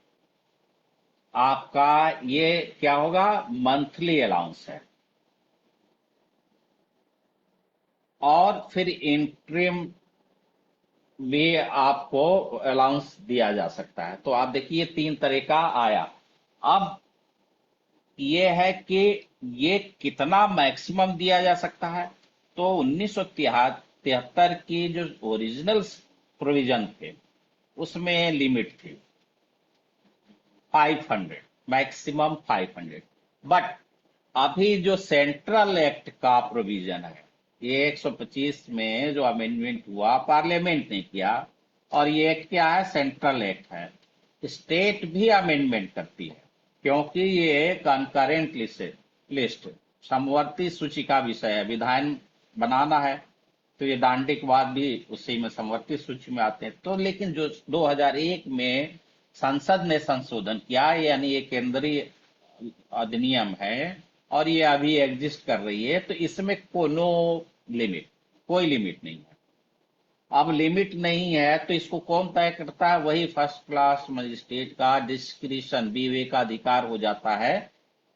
आपका, ये क्या होगा, मंथली अलाउंस है। और फिर इंटरिम भी आपको अलाउंस दिया जा सकता है। तो आप देखिए तीन तरह का आया। अब ये है कि ये कितना मैक्सिमम दिया जा सकता है। तो 1973 की जो ओरिजिनल प्रोविजन थे उसमें लिमिट थी 500, मैक्सिमम 500। बट अभी जो सेंट्रल एक्ट का प्रोविजन है, ये 125 में जो अमेंडमेंट हुआ पार्लियामेंट ने किया, और ये एक्ट क्या है, सेंट्रल एक्ट है। स्टेट भी अमेंडमेंट करती है क्योंकि ये कंकरेंट लिस्ट समवर्ती सूची का विषय है, विधान बनाना है। तो ये दांडिकवाद भी उसी में समवर्ती सूची में आते हैं। तो लेकिन जो 2001 में संसद ने संशोधन किया, यानी ये केंद्रीय अधिनियम है और ये अभी एग्जिस्ट कर रही है, तो इसमें कोई लिमिट नहीं है। अब लिमिट नहीं है तो इसको कौन तय करता है, वही फर्स्ट क्लास मजिस्ट्रेट का डिस्क्रिशन, विवेकाधिकार हो जाता है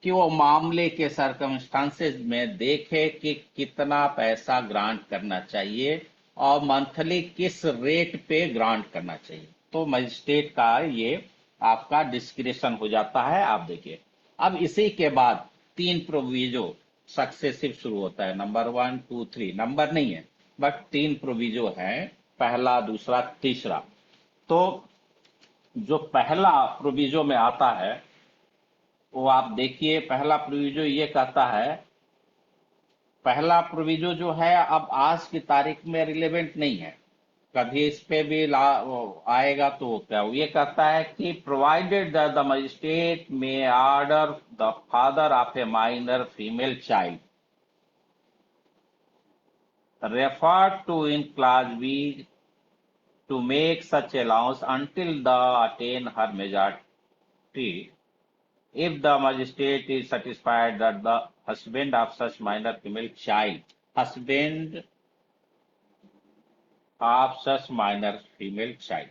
कि वो मामले के सर्कमस्टांसेस में देखे कि कितना पैसा ग्रांट करना चाहिए और मंथली किस रेट पे ग्रांट करना चाहिए। तो मजिस्ट्रेट का ये आपका डिस्क्रिशन हो जाता है। आप देखिए अब इसी के बाद तीन प्रोविजो सक्सेसिव शुरू होता है, नंबर 1 2 3, नंबर नहीं है बट 3 प्रोविजो है, पहला दूसरा तीसरा। तो जो पहला प्रोविजो में आता है वो आप देखिए, पहला प्रोविजो ये कहता है, पहला प्रोविजो जो है अब आज की तारीख में रिलेवेंट नहीं है, कभी इस पे भी आएगा तो क्या ये कहता है कि प्रोवाइडेड द मजिस्ट्रेट में order the father of A minor female child referred to in clause B to make such allowance until the attain her majority if the magistrate is satisfied that the husband of such minor female child, husband of such minor female child,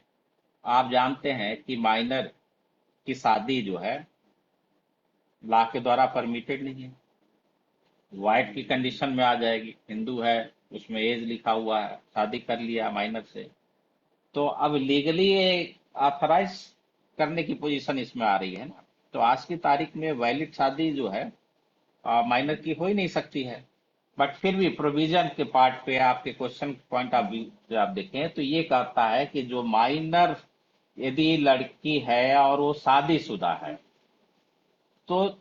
आप जानते हैं कि minor की शादी जो है law के द्वारा परमिटेड नहीं है, वाइट की कंडीशन में आ जाएगी, हिंदू है उसमें एज लिखा हुआ है, शादी कर लिया माइनर से, तो अब लीगली ऑथराइज करने की पोजीशन इसमें आ रही है ना। तो आज की तारीख में वैलिड शादी जो है माइनर की हो ही नहीं सकती है। बट फिर भी प्रोविजन के पार्ट पे आपके क्वेश्चन पॉइंट ऑफ व्यू से आप देखें तो ये कहता है कि जो माइनर यदि लड़की है और वो शादीशुदा है, तो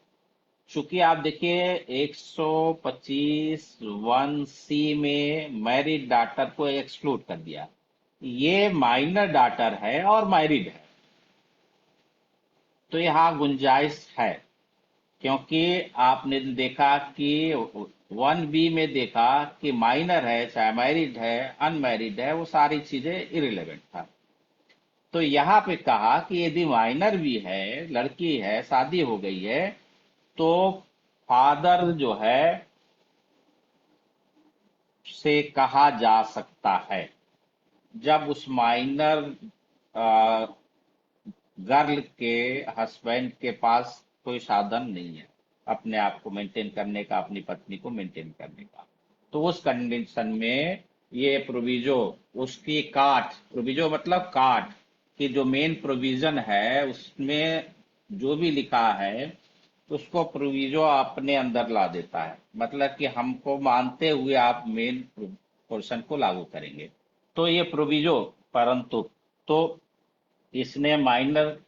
चूंकि आप देखिए 125(1)(c) में मैरिड डॉटर को एक्सक्लूड कर दिया, ये माइनर डॉटर है और मैरिड है, तो यहाँ गुंजाइश है, क्योंकि आपने देखा कि 1B में देखा कि माइनर है चाहे मैरिड है अनमैरिड है वो सारी चीजें इरिलेवेंट था। तो यहाँ पे कहा कि यदि माइनर भी है, लड़की है, शादी हो गई है, तो फादर जो है से कहा जा सकता है जब उस माइनर गर्ल के हस्बैंड के पास कोई साधन नहीं है अपने आप को मेंटेन करने का, अपनी पत्नी को मेंटेन करने का, तो उस कंडीशन में ये प्रोविजो उसकी काट, प्रोविजो मतलब काट कि जो मेन प्रोविजन है उसमें जो भी लिखा है उसको प्रोविजो अपने अंदर ला देता है, मतलब कि हमको मानते हुए आप मेन पोर्शन को लागू करेंगे। तो ये प्रोविजो परंतु तो इसने माइनर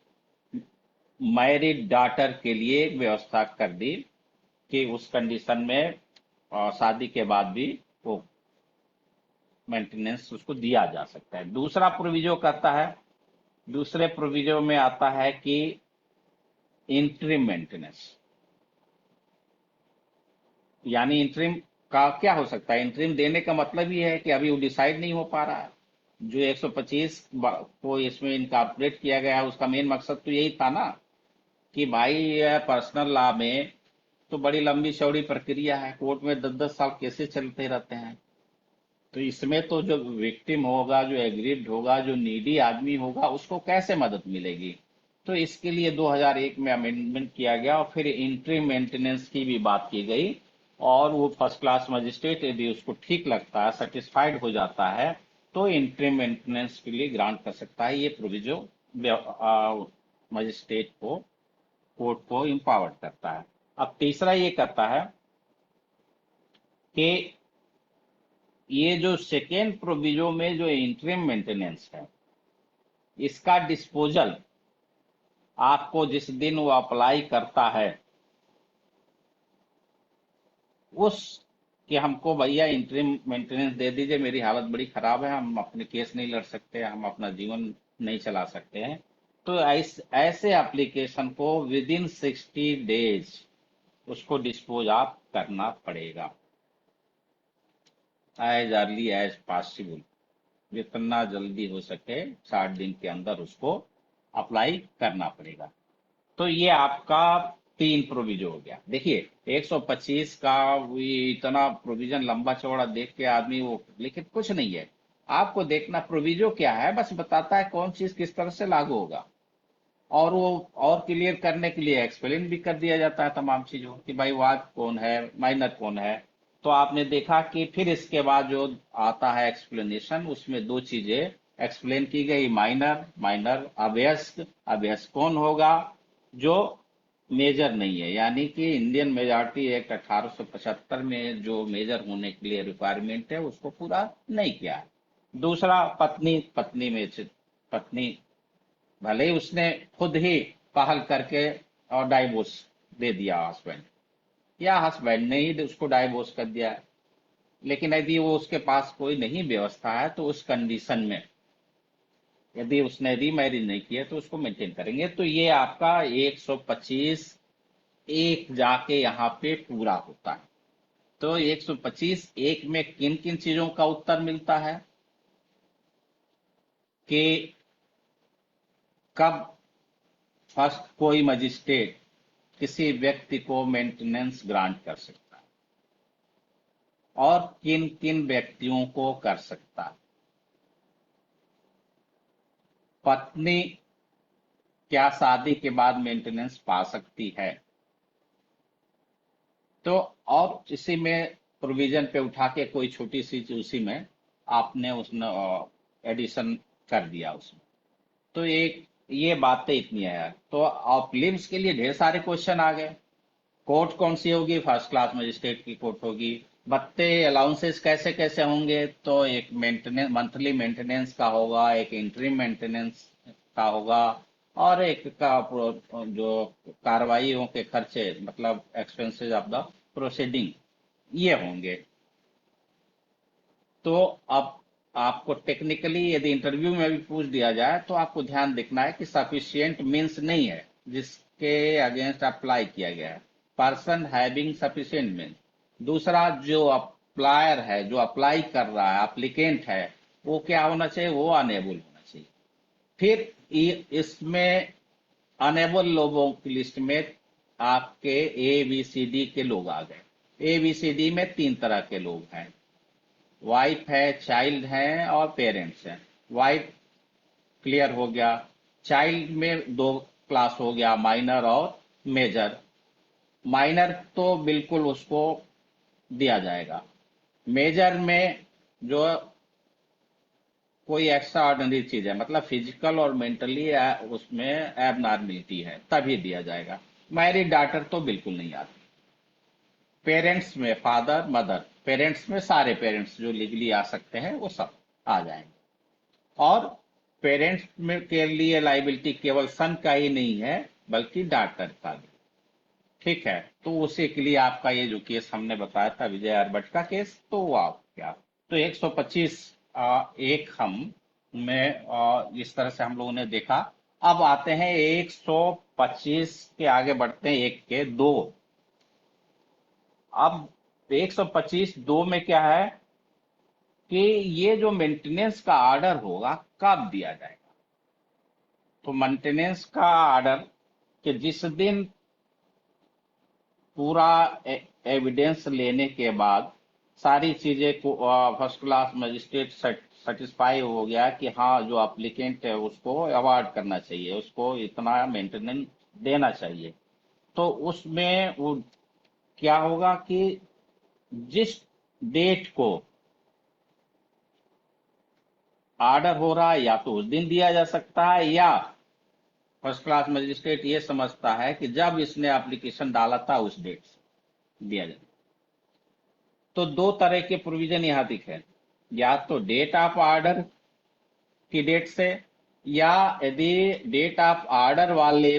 मैरिड डॉटर के लिए व्यवस्था कर दी कि उस कंडीशन में शादी के बाद भी वो मेंटेनेंस उसको दिया जा सकता है। दूसरा प्रोविजो कहता है, दूसरे प्रोविजो में आता है कि इंटरिम मेंटेनेंस, यानी इंटरिम का क्या हो सकता है, इंटरिम देने का मतलब ये है कि अभी वो डिसाइड नहीं हो पा रहा है। जो 125 को इसमें इनकॉर्पोरेट किया गया है उसका मेन मकसद तो यही था ना कि भाई पर्सनल लॉ में तो बड़ी लंबी चौड़ी प्रक्रिया है, कोर्ट में 10-10 साल केसेस चलते रहते हैं, तो इसमें तो जो विक्टिम होगा, जो एग्रीव्ड होगा, जो नीडी आदमी होगा उसको कैसे मदद मिलेगी। तो इसके लिए 2001 में अमेंडमेंट किया गया और फिर इंटरिम मेंटेनेंस की भी बात की गई, और वो फर्स्ट क्लास मजिस्ट्रेट यदि उसको ठीक लगता है, सेटिस्फाइड हो जाता है, तो इंटरिम मेंटेनेंस के लिए ग्रांट कर सकता है। ये प्रोविजो मजिस्ट्रेट को, कोर्ट को इंपावर्ड करता है। अब तीसरा ये करता है कि ये जो सेकेंड प्रोविजो में जो इंटरिम मेंटेनेंस है इसका डिस्पोजल आपको जिस दिन वो अप्लाई करता है उस कि हमको भैया इंटरिम मेंटेनेंस दे दीजिए, मेरी हालत बड़ी खराब है, हम अपने केस नहीं लड़ सकते, हम अपना जीवन नहीं चला सकते हैं, तो ऐसे एप्लीकेशन को विद इन 60 डेज उसको डिस्पोज ऑफ करना पड़ेगा, एज अर्ली एज पॉसिबल, जितना जल्दी हो सके 60 दिन के अंदर उसको अप्लाई करना पड़ेगा। तो ये आपका 3 प्रोविजन हो गया। देखिए 125 का इतना प्रोविजन लंबा चौड़ा देख के आदमी वो, लेकिन कुछ नहीं है, आपको देखना प्रोविजो क्या है, बस बताता है कौन चीज किस तरह से लागू होगा, और वो और क्लियर करने के लिए एक्सप्लेन भी कर दिया जाता है तमाम चीजों कि भाई वाद कौन है, माइनर कौन है। तो आपने देखा कि फिर इसके बाद जो आता है एक्सप्लेनेशन, उसमें 2 चीजें एक्सप्लेन की गई, माइनर, माइनर अवयस्क, अवयस्क कौन होगा, जो मेजर नहीं है, यानी कि इंडियन मेजॉरिटी एक्ट 1875 में जो मेजर होने के लिए रिक्वायरमेंट है उसको पूरा नहीं किया है। दूसरा, पत्नी पत्नी में पत्नी भले ही उसने खुद ही पहल करके और डाइवोर्स दे दिया हस्बैंड, या हस्बैंड ने ही उसको डाइवोर्स कर दिया, लेकिन यदि वो उसके पास कोई नहीं व्यवस्था है तो उस कंडीशन में यदि उसने रीमैरिज नहीं किया तो उसको मेंटेन करेंगे। तो ये आपका 125 एक जाके यहाँ पे पूरा होता है। तो 125 एक में किन किन चीजों का उत्तर मिलता है कि कब फर्स्ट कोई मजिस्ट्रेट किसी व्यक्ति को मेंटेनेंस ग्रांट कर सकता है और किन किन व्यक्तियों को कर सकता है। पत्नी क्या शादी के बाद मेंटेनेंस पा सकती है? तो और इसी में प्रोविजन पे उठा के कोई छोटी सी चीज उसी में आपने उसने एडिशन कर दिया उसमें। तो एक ये बातें इतनी है यार। तो ऑफ लिम्स के लिए ढेर सारे क्वेश्चन आ गए। कोर्ट कौन सी होगी? फर्स्ट क्लास मजिस्ट्रेट की कोर्ट होगी। भत्ते अलाउंसेस कैसे कैसे होंगे? तो एक मेंटेनेंस, मंथली मेंटेनेंस का होगा, एक इंटरिम मेंटेनेंस का होगा, और एक का जो कार्रवाइयों के खर्चे, मतलब एक्सपेंसेस ऑफ द प्रोसीडिंग, ये होंगे। तो अब आपको टेक्निकली यदि इंटरव्यू में भी पूछ दिया जाए तो आपको ध्यान देखना है कि सफिशिएंट मीन्स नहीं है जिसके अगेंस्ट अप्लाई किया गया है। Person having sufficient means. दूसरा, जो अप्लायर है, जो अप्लाई कर रहा है, एप्लीकेंट है, वो क्या होना चाहिए? वो अनेबल होना चाहिए। फिर इसमें अनेबल लोगों की लिस्ट में आपके ABCD के लोग आ गए। ABCD में 3 तरह के लोग हैं। वाइफ है, चाइल्ड है और पेरेंट्स हैं। वाइफ क्लियर हो गया। चाइल्ड में 2 क्लास हो गया, माइनर और मेजर। माइनर तो बिल्कुल उसको दिया जाएगा। मेजर में जो कोई एक्स्ट्रा ऑर्डिनरी चीज है, मतलब फिजिकल और मेंटली उसमें एबनॉर्मलिटी है, तभी दिया जाएगा। मैरिड डॉटर तो बिल्कुल नहीं आती। पेरेंट्स में फादर मदर, पेरेंट्स में सारे पेरेंट्स जो लीगली आ सकते हैं वो सब आ जाएंगे। और पेरेंट्स में के लिए लाइबिलिटी केवल सन का ही नहीं है बल्कि डॉटर का भी। ठीक है, तो उसी के लिए आपका ये जो केस हमने बताया था, विजय अरबट का केस, तो वो आप क्या, तो 125 एक हम में इस तरह से हम लोगों ने देखा। अब आते हैं 125 के, आगे बढ़ते हैं एक के दो। अब 125 दो में क्या है कि ये जो मेंटेनेंस का ऑर्डर होगा कब दिया जाएगा? तो मेंटेनेंस का ऑर्डर कि जिस दिन पूरा एविडेंस लेने के बाद सारी चीजें को फर्स्ट क्लास मजिस्ट्रेट सेटिस्फाई हो गया कि हाँ जो एप्लीकेंट है उसको अवार्ड करना चाहिए, उसको इतना मेंटेनेंस देना चाहिए, तो उसमें वो क्या होगा कि जिस डेट को ऑर्डर हो रहा है या तो उस दिन दिया जा सकता है, या फर्स्ट क्लास मजिस्ट्रेट ये समझता है कि जब इसने एप्लीकेशन डाला था उस डेट से दिया जाए। तो 2 तरह के प्रोविजन यहां दिखे, या तो डेट ऑफ ऑर्डर की डेट से, या यदि डेट ऑफ ऑर्डर वाले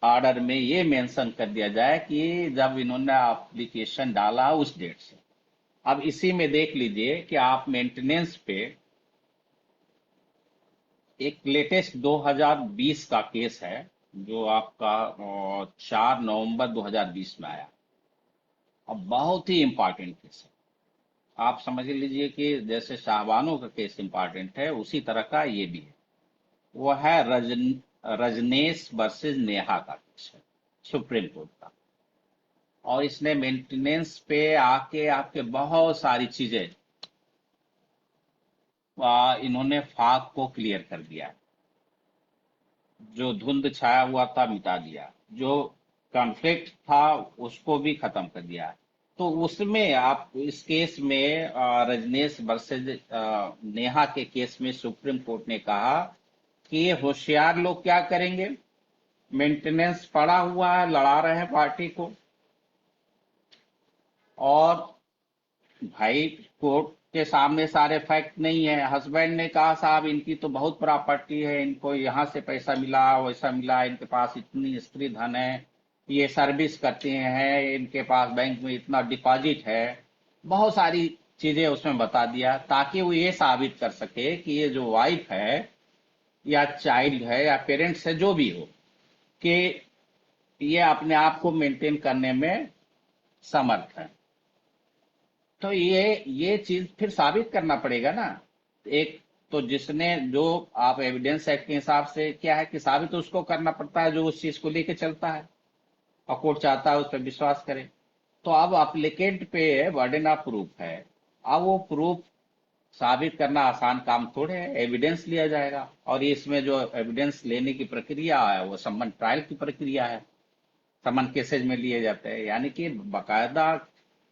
ऑर्डर में ये मेंशन कर दिया जाए कि जब इन्होंने एप्लीकेशन डाला उस डेट से। अब इसी में देख लीजिए कि आप मेंटेनेंस पे एक लेटेस्ट 2020 का केस है जो आपका 4 नवंबर 2020 में आया। अब बहुत ही इंपॉर्टेंट केस है। आप समझ लीजिए कि जैसे शाहबानो का केस इंपॉर्टेंट है उसी तरह का ये भी है। वो है रजनेश वर्सेस नेहा का केस है, सुप्रीम कोर्ट का। और इसने मेंटेनेंस पे आके आपके बहुत सारी चीजें इन्होंने फाक को क्लियर कर दिया। जो धुंध छाया हुआ था मिटा दिया, जो कॉन्फ्लिक्ट था उसको भी खत्म कर दिया। तो उसमें आप इस केस में रजनेश वर्सेज नेहा के केस में सुप्रीम कोर्ट ने कहा कि ये होशियार लोग क्या करेंगे मेंटेनेंस पड़ा हुआ है, लड़ा रहे हैं पार्टी को, और भाई कोर्ट के सामने सारे फैक्ट नहीं है। हस्बैंड ने कहा साहब इनकी तो बहुत प्रॉपर्टी है, इनको यहाँ से पैसा मिला वैसा मिला, इनके पास इतनी स्त्री धन है, ये सर्विस करते हैं, इनके पास बैंक में इतना डिपॉजिट है, बहुत सारी चीजें उसमें बता दिया ताकि वो ये साबित कर सके कि ये जो वाइफ है या चाइल्ड है या पेरेंट्स है जो भी हो, कि ये अपने आप को मेंटेन करने में समर्थ है। तो ये चीज फिर साबित करना पड़ेगा ना। एक तो जिसने जो आप एविडेंस एक्ट के हिसाब से क्या है कि साबित उसको करना पड़ता है जो उस चीज को लेके चलता है और कोर्ट चाहता है उस पर विश्वास करे। तो अब अप्लीकेंट पे बर्डन ऑफ प्रूफ है। अब वो प्रूफ साबित करना आसान काम थोड़े है, एविडेंस लिया जाएगा, और इसमें जो एविडेंस लेने की प्रक्रिया है वो समन ट्रायल की प्रक्रिया है, समन केसेज में लिए जाते हैं, यानी कि बाकायदा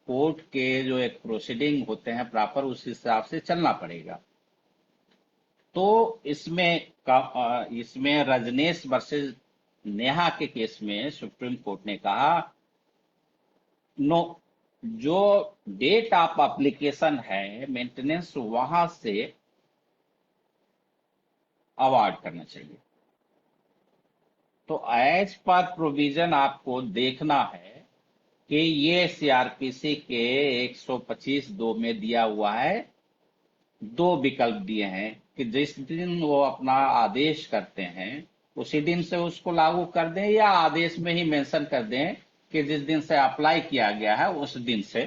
कोर्ट के जो एक प्रोसीडिंग होते हैं प्रॉपर उस हिसाब से चलना पड़ेगा। तो इसमें रजनीश वर्सेस नेहा के केस में सुप्रीम कोर्ट ने कहा नो, जो डेट ऑफ एप्लीकेशन है मेंटेनेंस वहां से अवार्ड करना चाहिए। तो एज पर प्रोविजन आपको देखना है कि ये सीआरपीसी के 125(2) में दिया हुआ है, दो विकल्प दिए हैं कि जिस दिन वो अपना आदेश करते हैं उसी दिन से उसको लागू कर दें, या आदेश में ही मेंशन कर दें कि जिस दिन से अप्लाई किया गया है उस दिन से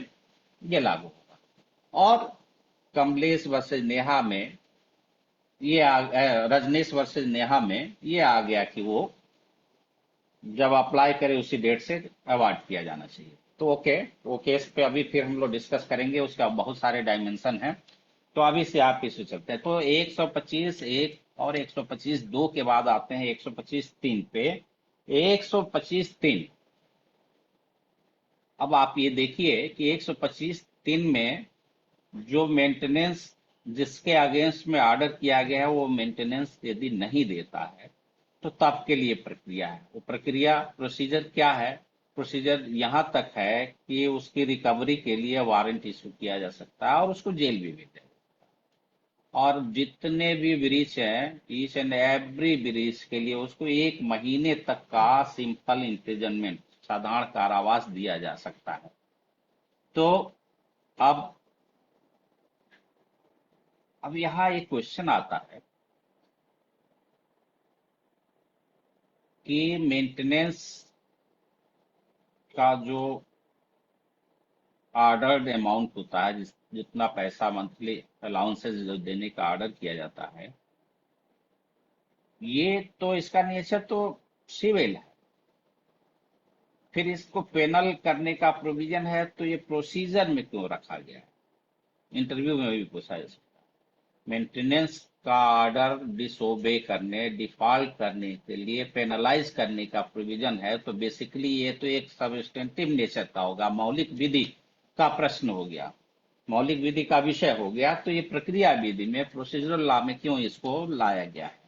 ये लागू होगा। और कमलेश वर्सेज नेहा में रजनीश वर्सेज नेहा में ये आ गया कि वो जब अप्लाई करे उसी डेट से अवार्ड किया जाना चाहिए। तो ओके, वो केस पे अभी फिर हम लोग डिस्कस करेंगे, उसका बहुत सारे डायमेंशन हैं। तो अभी से आप इसे चलते हैं। तो 125(1) और 125(2) के बाद आते हैं 125(3) पे। 125(3), अब आप ये देखिए कि 125(3) में जो मेंटेनेंस जिसके अगेंस्ट में ऑर्डर किया गया है वो मेंटेनेंस यदि नहीं देता है तो तब के लिए प्रक्रिया है। वो प्रक्रिया प्रोसीजर क्या है? प्रोसीजर यहां तक है कि उसकी रिकवरी के लिए वारंट इशू किया जा सकता है और उसको जेल भी भेजा, और जितने भी ब्रीच हैं ईच एंड एवरी ब्रीच के लिए उसको 1 महीने तक का सिंपल इम्प्रिजनमेंट, साधारण कारावास दिया जा सकता है। तो अब यहाँ एक क्वेश्चन आता है कि मेंटेनेंस का जो ऑर्डर्ड अमाउंट होता है, जितना पैसा मंथली अलाउंसेस जो देने का ऑर्डर किया जाता है, ये तो इसका नेचर तो सिविल है, फिर इसको पेनल करने का प्रोविजन है, तो ये प्रोसीजर में क्यों रखा गया है? इंटरव्यू में भी पूछा जा सकता है। मेंटेनेंस का ऑर्डर डिसोबे करने, डिफॉल्ट करने के लिए पेनलाइज करने का प्रोविजन है, तो बेसिकली ये तो एक सबस्टेंटिव नेचर का होगा, मौलिक विधि का प्रश्न हो गया, मौलिक विधि का विषय हो गया। तो ये प्रक्रिया विधि में, प्रोसीजरल लॉ में क्यों इसको लाया गया है?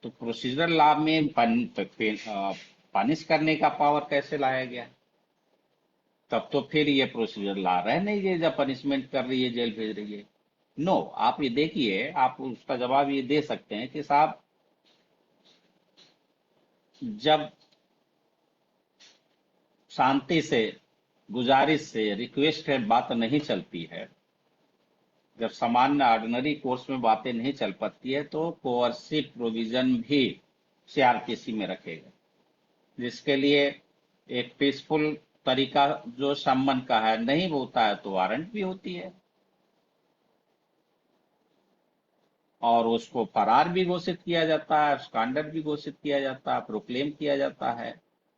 तो प्रोसीजरल लॉ में पनिश करने का पावर कैसे लाया गया? तब तो फिर ये प्रोसीजर लॉ रह नहीं गए, जब पनिशमेंट कर रही है, जेल भेज रही है। नो, आप ये देखिए, आप उसका जवाब ये दे सकते हैं कि साहब जब शांति से, गुजारिश से, रिक्वेस्ट है बात नहीं चलती है, जब सामान्य ऑर्डिनरी कोर्स में बातें नहीं चल पाती है, तो कोअर्सिव प्रोविजन भी सीआरपीसी में रखेगा, जिसके लिए एक पीसफुल तरीका जो सम्मन का है नहीं होता है तो वारंट भी होती है, और उसको फरार भी घोषित किया जाता है, स्टैंडर्ड भी घोषित किया जाता है, प्रोक्लेम किया जाता है,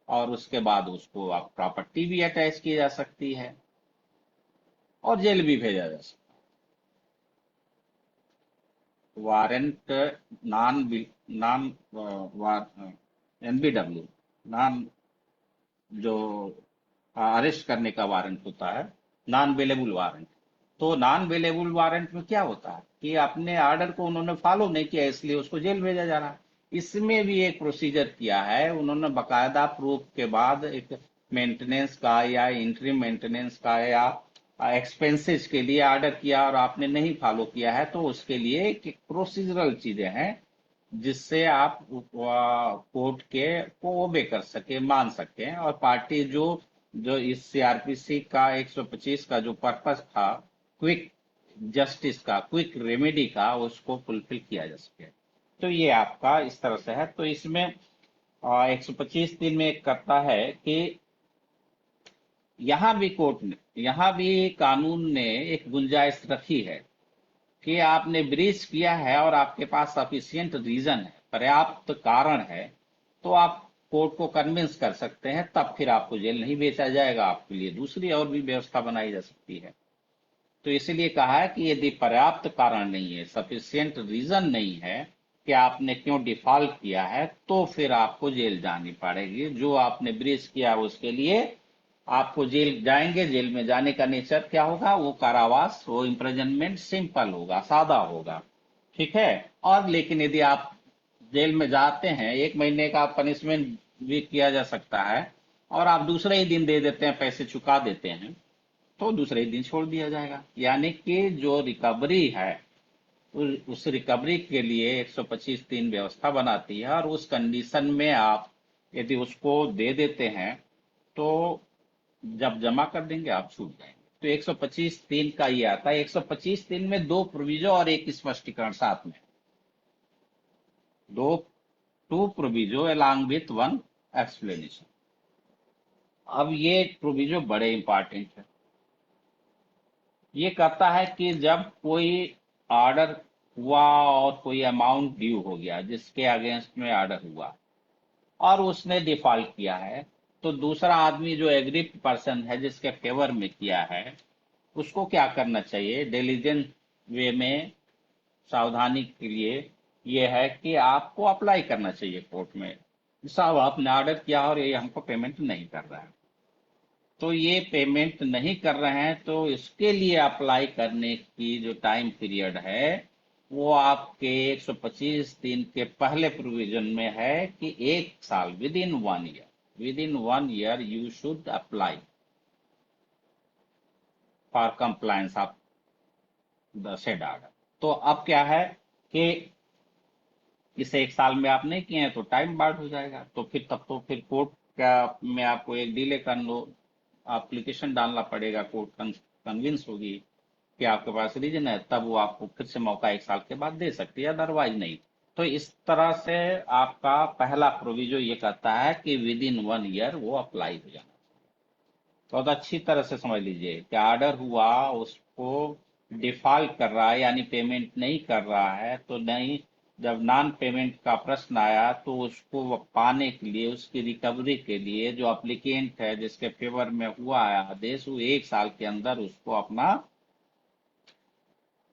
और उसके बाद उसको आप प्रॉपर्टी भी अटैच की जा सकती है और जेल भी भेजा जा सकता है। Warrant non non NBW, non जो अरेस्ट करने का वारंट होता है, नॉन बेलेबल वारंट। तो नॉन बेलेबल वारंट में क्या होता है कि अपने ऑर्डर को उन्होंने फॉलो नहीं किया, इसलिए उसको जेल भेजा जा रहा है। इसमें भी एक प्रोसीजर किया है उन्होंने, बकायदा प्रूफ के बाद एक मेंटेनेंस का या इंटरिम मेंटेनेंस का या एक्सपेंसेस के लिए ऑर्डर किया और आपने नहीं फॉलो किया है, तो उसके लिए एक प्रोसीजरल चीजें हैं जिससे आप कोर्ट के को ओबे कर सके, मान सके, और पार्टी जो जो इस सीआरपीसी का 125 का जो पर्पस था, क्विक जस्टिस का, क्विक रेमेडी का, उसको फुलफिल किया जा सके। तो ये आपका इस तरह से है। तो इसमें 125(3) में एक करता है कि यहां भी कोर्ट ने, यहां भी कानून ने एक गुंजाइश रखी है कि आपने ब्रीच किया है और आपके पास सफिशियंट रीजन है, पर्याप्त कारण है, तो आप कोर्ट को कन्विंस कर सकते हैं, तब फिर आपको जेल नहीं भेजा जाएगा, आपके लिए दूसरी और भी व्यवस्था बनाई जा सकती है। तो इसलिए कहा है कि यदि पर्याप्त कारण नहीं है, सफिशियंट रीजन नहीं है कि आपने क्यों डिफॉल्ट किया है, तो फिर आपको जेल जानी पड़ेगी। जो आपने ब्रीच किया उसके लिए आपको जेल जाएंगे। जेल में जाने का नेचर क्या होगा? वो कारावास, वो इम्प्रिजनमेंट सिंपल होगा, सादा होगा, ठीक है। और लेकिन यदि आप जेल में जाते हैं, 1 महीने का पनिशमेंट भी किया जा सकता है, और आप दूसरे ही दिन दे देते हैं, पैसे चुका देते हैं, तो दूसरे ही दिन छोड़ दिया जाएगा। यानी कि जो रिकवरी है, उस रिकवरी के लिए 125(3) व्यवस्था बनाती है, और उस कंडीशन में आप यदि उसको दे देते हैं, तो जब जमा कर देंगे आप छूट जाएंगे। तो 125(3) का ये आता है। 125(3) में 2 प्रोविजो और एक स्पष्टीकरण साथ में, दो 2 प्रोविजो along with 1 एक्सप्लेनेशन। अब ये प्रोविजो बड़े इंपॉर्टेंट है। ये कहता है कि जब कोई ऑर्डर हुआ और कोई अमाउंट ड्यू हो गया जिसके अगेंस्ट में ऑर्डर हुआ, और उसने डिफॉल्ट किया है, तो दूसरा आदमी जो एग्रीड पर्सन है जिसके फेवर में किया है, उसको क्या करना चाहिए? डिलीजेंट वे में, सावधानी के लिए ये है कि आपको अप्लाई करना चाहिए कोर्ट में, साहब आपने ऑर्डर किया और ये हमको पेमेंट नहीं कर रहा है, तो ये पेमेंट नहीं कर रहे हैं, तो इसके लिए अप्लाई करने की जो टाइम पीरियड है, वो आपके 125(3) के पहले प्रोविजन में है कि 1 साल, with in 1 year you should apply for compliance of the said order. तो अब क्या है कि इसे 1 साल में आप नहीं किए हैं तो टाइम बार्ड हो जाएगा, तो फिर तब तो फिर कोर्ट का में आपको एक डिले कर लो, एप्लीकेशन डालना पड़ेगा, कोर्ट कन्विंस होगी कि आपके पास रीजन है, तब वो आपको फिर से मौका 1 साल के बाद दे सकती है, अदरवाइज नहीं। तो इस तरह से आपका पहला प्रोविजो ये कहता है कि विद इन 1 ईयर वो अप्लाई हो जाना। बहुत अच्छी तरह से समझ लीजिए कि ऑर्डर हुआ, उसको डिफॉल्ट कर रहा है यानी पेमेंट नहीं कर रहा है, तो नहीं, जब नॉन पेमेंट का प्रश्न आया तो उसको पाने के लिए, उसकी रिकवरी के लिए जो अप्लीकेंट है जिसके फेवर में हुआ है आदेश, वो 1 साल के अंदर उसको अपना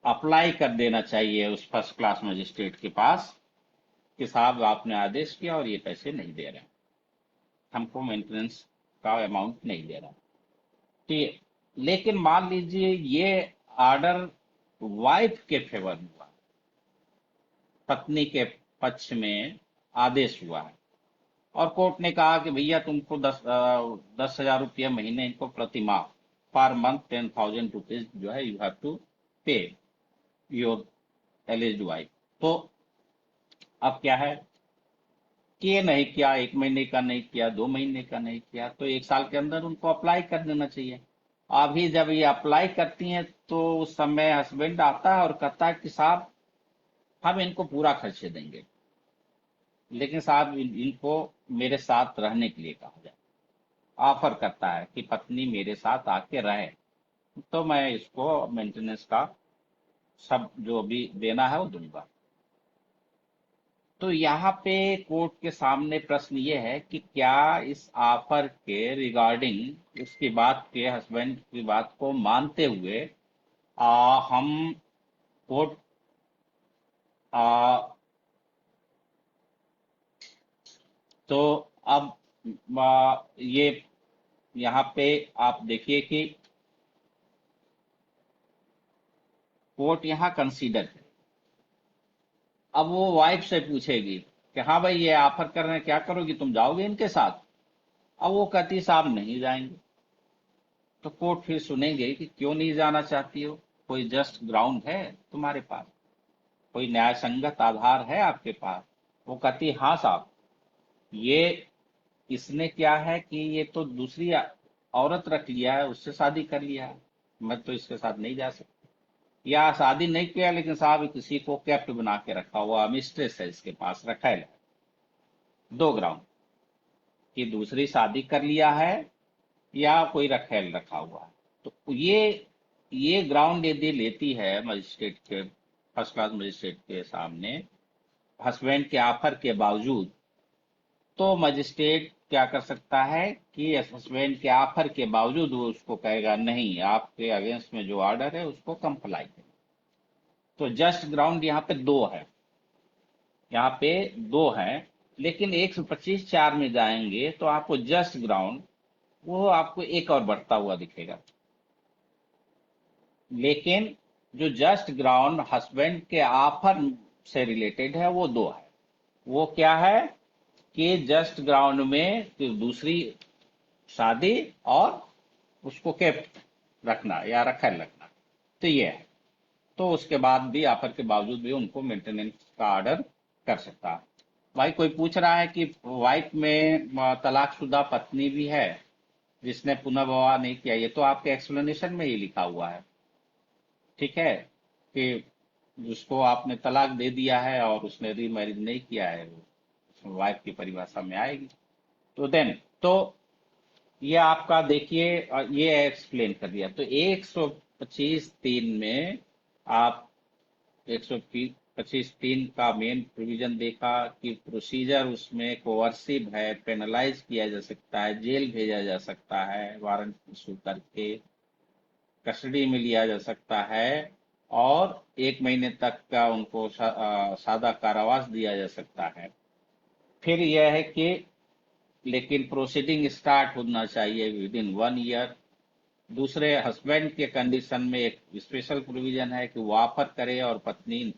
अप्लाई कर देना चाहिए उस फर्स्ट क्लास मजिस्ट्रेट के पास कि साहब आपने आदेश किया और ये पैसे नहीं दे रहे हैं, हमको मेंटेनेंस का अमाउंट नहीं दे रहा। ठीक है। लेकिन मान लीजिए ये ऑर्डर वाइफ के फेवर में हुआ, पत्नी के पक्ष में आदेश हुआ है, और कोर्ट ने कहा कि भैया तुमको 10,000 रुपया महीने इनको प्रति माह, पर मंथ 10,000 रुपीज जो है यू हैव टू पे योर एलिज्ड वाइफ। तो अब क्या है कि ये नहीं किया, 1 महीने का नहीं किया, 2 महीने का नहीं किया, तो 1 साल के अंदर उनको अप्लाई कर देना चाहिए। अभी जब ये अप्लाई करती हैं तो उस समय हस्बैंड आता है और कहता है कि साहब हम इनको पूरा खर्चे देंगे, लेकिन साहब इनको मेरे साथ रहने के लिए कहा जाए। ऑफर करता है कि पत्नी मेरे साथ आके रहे, तो मैं इसको मेंटेनेंस का सब जो भी देना है वो दूंगा। तो यहाँ पे कोर्ट के सामने प्रश्न ये है कि क्या इस ऑफर के रिगार्डिंग, उसकी बात के, हस्बैंड की बात को मानते हुए हम कोर्ट आ, तो अब ये यहाँ पे आप देखिए कि कोर्ट यहाँ कंसीडर है। अब वो वाइफ से पूछेगी कि हाँ भाई ये ऑफर कर रहे हैं, क्या करोगी, तुम जाओगे इनके साथ? अब वो कहती साहब नहीं जाएंगे। तो कोर्ट फिर सुनेंगे कि क्यों नहीं जाना चाहती हो, कोई जस्ट ग्राउंड है तुम्हारे पास, कोई न्याय संगत आधार है आपके पास? वो कहती हाँ साहब, ये इसने क्या है कि ये तो दूसरी औरत रख लिया है, उससे शादी कर लिया है, मैं तो इसके साथ नहीं जा सकती। या शादी नहीं किया लेकिन साहब किसी को कैप्ट बना के रखा हुआ, मिस्ट्रेस है इसके पास, रखेल है। दो ग्राउंड, कि दूसरी शादी कर लिया है या कोई रखेल रखा हुआ है। तो ये ग्राउंड यदि लेती है मजिस्ट्रेट के, फर्स्ट क्लास मजिस्ट्रेट के सामने, हस्बैंड के ऑफर के बावजूद, तो मजिस्ट्रेट क्या कर सकता है कि हस्बैंड के ऑफर के बावजूद वो उसको कहेगा नहीं, आपके अगेंस्ट में जो ऑर्डर है उसको कंप्लाई करें। तो जस्ट ग्राउंड यहाँ पे दो है, यहाँ पे दो है, लेकिन 125(4) में जाएंगे तो आपको जस्ट ग्राउंड वो आपको एक और बढ़ता हुआ दिखेगा। लेकिन जो जस्ट ग्राउंड हस्बैंड के ऑफर से रिलेटेड है वो दो है। वो क्या है कि जस्ट ग्राउंड में कि दूसरी शादी और उसको केप्ट रखना या रखल रखना, तो ये है। तो उसके बाद भी ऑफर के बावजूद भी उनको मेंटेनेंस का ऑर्डर कर सकता है। भाई कोई पूछ रहा है कि वाइफ में तलाकशुदा पत्नी भी है जिसने पुनः विवाह नहीं किया, ये तो आपके एक्सप्लेनेशन में ही लिखा हुआ है, ठीक है, कि जिसको आपने तलाक दे दिया है और उसने रीमैरिज नहीं किया है, वो वाइफ की परिभाषा में आएगी। तो देन तो ये आपका देखिए ये एक्सप्लेन कर दिया। तो 125(3) में आप 125(3) का मेन प्रोविजन देखा कि प्रोसीजर उसमें कोवर्सिव है, पेनलाइज किया जा सकता है, जेल भेजा जा सकता है, वारंट इशू करके कस्टडी में लिया जा सकता है, और 1 महीने तक का उनको सादा कारावास दिया जा सकता है। फिर यह है कि लेकिन प्रोसीडिंग स्टार्ट होना चाहिए विद इन 1 ईयर। दूसरे हस्बैंड के कंडीशन में एक स्पेशल प्रोविजन है कि वो ऑफर करे और पत्नी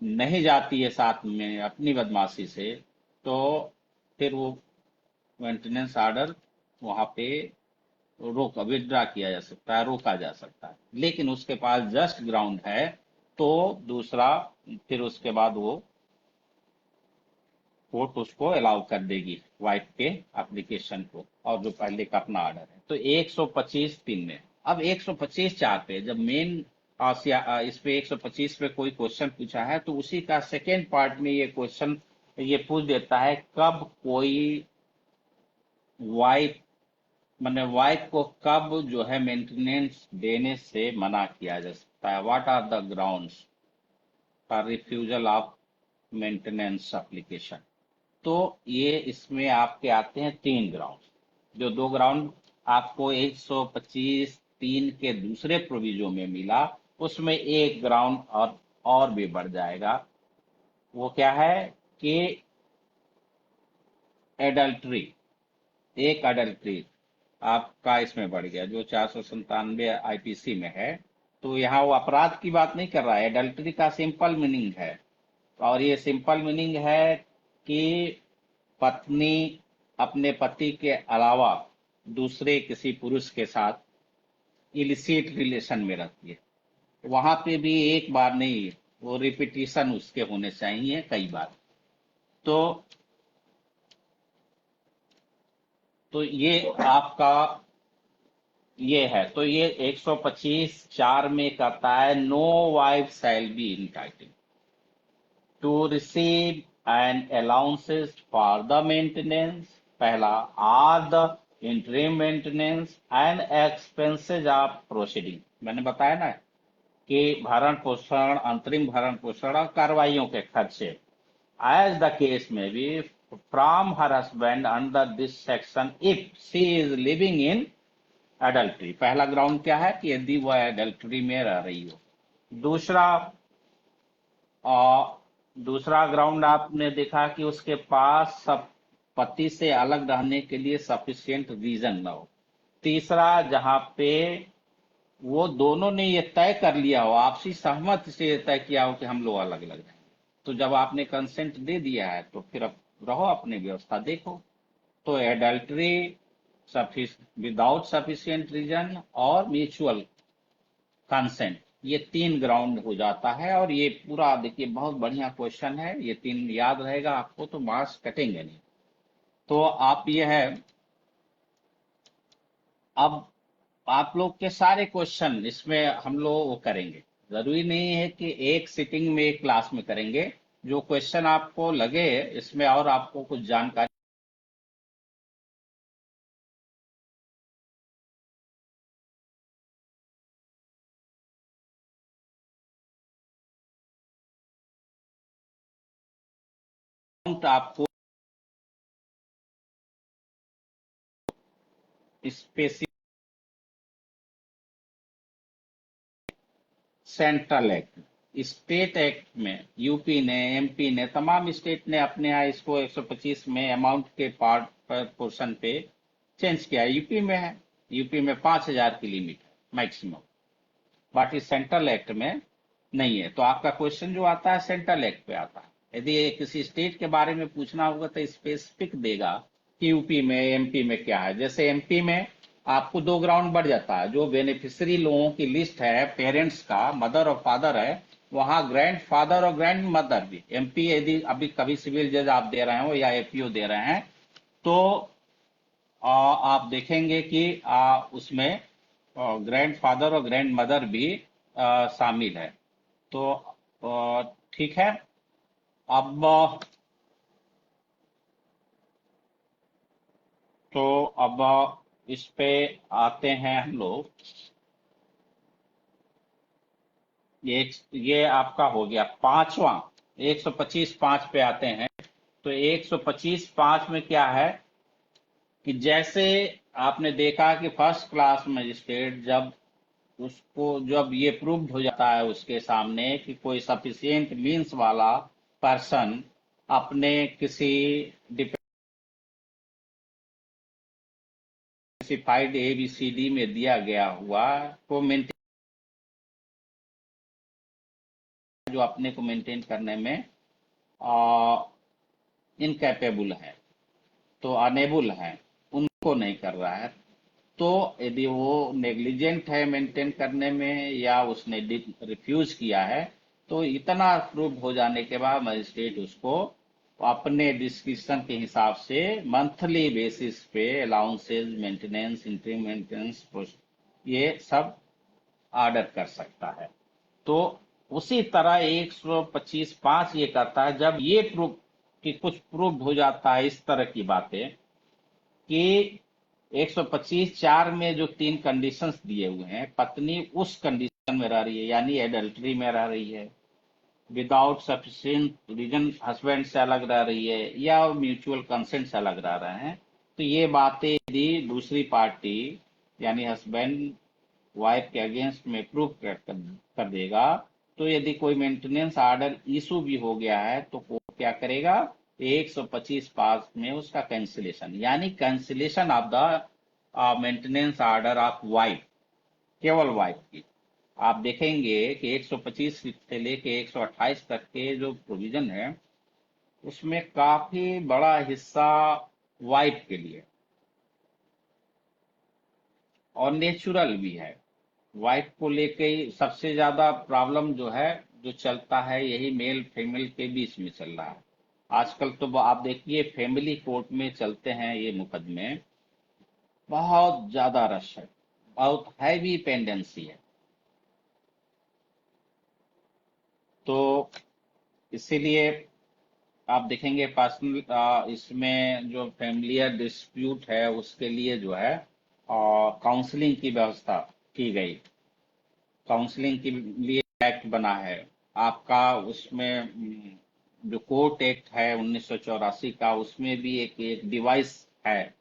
नहीं जाती है साथ में अपनी बदमाशी से, तो फिर वो मेंटेनेंस ऑर्डर वहां पे रोक विड्रा किया जा सकता है, रोका जा सकता है। लेकिन उसके पास जस्ट ग्राउंड है तो दूसरा, फिर उसके बाद वो कोर्ट उसको अलाउ कर देगी वाइफ के एप्लीकेशन को, और जो पहले का अपना ऑर्डर है। तो 125(3) में। अब 125(4) पे जब मेन इस पे 125 पे कोई क्वेश्चन पूछा है तो उसी का सेकेंड पार्ट में ये क्वेश्चन ये पूछ देता है कब कोई वाइफ, मैंने वाइफ को कब जो है मेंटेनेंस देने से मना किया जा सकता है, what are the grounds for refusal of maintenance application. तो ये इसमें आपके आते हैं 3 ग्राउंड। जो 2 ग्राउंड आपको 125(3) के दूसरे प्रोविजो में मिला, उसमें एक ग्राउंड और भी बढ़ जाएगा। वो क्या है कि एडल्ट्री, एक एडल्ट्री आपका इसमें बढ़ गया, जो 497 आईपीसी में है। तो यहाँ वो अपराध की बात नहीं कर रहा है, एडल्ट्री का सिंपल मीनिंग है। और ये सिंपल मीनिंग है कि पत्नी अपने पति के अलावा दूसरे किसी पुरुष के साथ इलिसिट रिलेशन में रहती है। वहां पे भी एक बार नहीं, वो रिपीटिशन उसके होने चाहिए कई बार। तो ये आपका ये है। तो ये 125(4) में कहता है no wife shall be entitled to receive and allowances for the maintenance, पहला, or the interim maintenance and expenses of proceeding. मैंने बताया ना कि भरण पोषण, अंतरिम भरण पोषण और कार्रवाइयों के खर्चे, एज द केस में be from her husband under this section if she is living in adultery. पहला ग्राउंड क्या है कि यदि वह एडल्ट्री में रह रही हो। दूसरा दूसरा ग्राउंड आपने देखा कि उसके पास सब पति से अलग रहने के लिए सफिशिएंट रीजन न हो। तीसरा, जहां पे वो दोनों ने ये तय कर लिया हो, आपसी सहमति से ये तय किया हो कि हम लोग अलग अलग रहेंगे। तो जब आपने कंसेंट दे दिया है तो फिर अब रहो अपनी व्यवस्था देखो। तो एडल्ट्री, विदाउट सफिशिएंट रीजन और म्यूचुअल कंसेंट, ये तीन ग्राउंड हो जाता है। और ये पूरा देखिए बहुत बढ़िया क्वेश्चन है, ये तीन याद रहेगा आपको तो मार्क्स कटेंगे नहीं। तो आप ये है, अब आप लोग के सारे क्वेश्चन इसमें हम लोग वो करेंगे। जरूरी नहीं है कि एक सिटिंग में एक क्लास में करेंगे। जो क्वेश्चन आपको लगे इसमें और आपको कुछ जानकारी आपको specific central act, state act में यूपी ने, एमपी ने, तमाम स्टेट ने अपने यहाँ इसको 125 में अमाउंट के पार्ट पर पोर्शन पे चेंज किया। यूपी में है, यूपी में 5,000 की लिमिट है मैक्सिमम, बट इस सेंट्रल एक्ट में नहीं है। तो आपका क्वेश्चन जो आता है सेंट्रल एक्ट पे आता है। यदि ये किसी स्टेट के बारे में पूछना होगा तो स्पेसिफिक देगा कि यूपी में, एमपी में क्या है। जैसे एमपी में आपको दो ग्राउंड बढ़ जाता है, जो बेनिफिशियरी लोगों की लिस्ट है पेरेंट्स का, मदर और फादर है, वहां ग्रैंड फादर और ग्रैंड मदर भी। एमपी यदि अभी कभी सिविल जज आप दे रहे हो या एपीओ दे रहे हैं तो आप देखेंगे कि उसमें ग्रैंड फादर और ग्रैंड मदर भी शामिल है। तो ठीक है। अब तो अब इस पे आते हैं हम लोग। ये आपका हो गया पांचवा, 125(5) पे आते हैं। तो 125(5) में क्या है कि जैसे आपने देखा कि फर्स्ट क्लास मजिस्ट्रेट जब उसको जब ये प्रूव्ड हो जाता है उसके सामने कि कोई सफिशिएंट मींस वाला पर्सन अपने किसी डिफाइड ABCD में दिया गया हुआ को मेंटेन, जो अपने को मेंटेन करने में इनकैपेबल है, तो अनेबल है, उनको नहीं कर रहा है। तो यदि वो नेग्लिजेंट है मेंटेन करने में या उसने रिफ्यूज किया है, तो इतना प्रूव हो जाने के बाद मजिस्ट्रेट उसको अपने डिस्क्रिप्शन के हिसाब से मंथली बेसिस पे अलाउंसेज, मेंटेनेंस, इंटरिम मेंटेनेंस, ये सब ऑर्डर कर सकता है। तो उसी तरह 125(5) ये करता है जब ये प्रूफ कि कुछ प्रूफ हो जाता है इस तरह की बातें कि 125(4) में जो तीन कंडीशंस दिए हुए हैं, पत्नी उस कंडीशन में रह रही है यानी एडल्ट्री में रह रही है, विदाउट सफिशिएंट रीजन हस्बैंड से अलग रह रही है, या म्यूचुअल कंसेंट से अलग रह रहे हैं, तो ये बातें यदि दूसरी पार्टी यानी हस्बैंड वाइफ के अगेंस्ट में प्रूव कर देगा, तो यदि कोई मेंटेनेंस ऑर्डर इशू भी हो गया है तो कोर्ट क्या करेगा, 125(5) में उसका कैंसिलेशन, यानी cancellation of the maintenance order of wife, केवल वाइफ की। आप देखेंगे कि 125 से लेके 128 तक के जो प्रोविजन है उसमें काफी बड़ा हिस्सा वाइफ के लिए और नेचुरल भी है। वाइफ को लेके ही सबसे ज्यादा प्रॉब्लम जो है, जो चलता है, यही मेल फीमेल के बीच में चल रहा है आजकल। तो आप देखिए फैमिली कोर्ट में चलते हैं ये मुकदमे, बहुत ज्यादा रश है, बहुत हैवी पेंडेंसी है। तो इसीलिए आप देखेंगे पर्सनल इसमें जो फैमिलियर डिस्प्यूट है उसके लिए जो है काउंसलिंग की व्यवस्था की गई, काउंसलिंग के लिए एक्ट बना है आपका। उसमें जो कोर्ट एक्ट है 1984 का, उसमें भी एक डिवाइस है,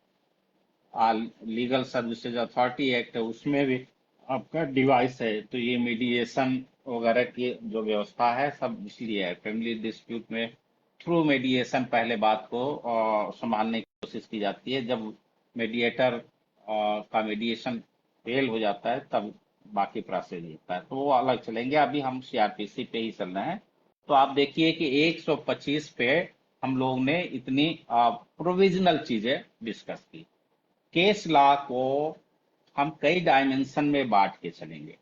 लीगल सर्विसेज अथॉरिटी एक्ट है, उसमें भी आपका डिवाइस है। तो ये मीडिएशन वगैरह की जो व्यवस्था है सब इसलिए है, फैमिली डिस्प्यूट में थ्रू मीडिएशन पहले बात को संभालने की कोशिश की जाती है। जब मीडिएटर का मीडिएशन फेल हो जाता है तब बाकी प्रोसेस होता है, तो वो अलग चलेंगे। अभी हम CRPC पे ही चल रहे हैं। तो आप देखिए कि 125 पे हम लोग ने इतनी प्रोविजनल चीजें डिस्कस की। केस लॉ को हम कई डायमेंशन में बांट के चलेंगे।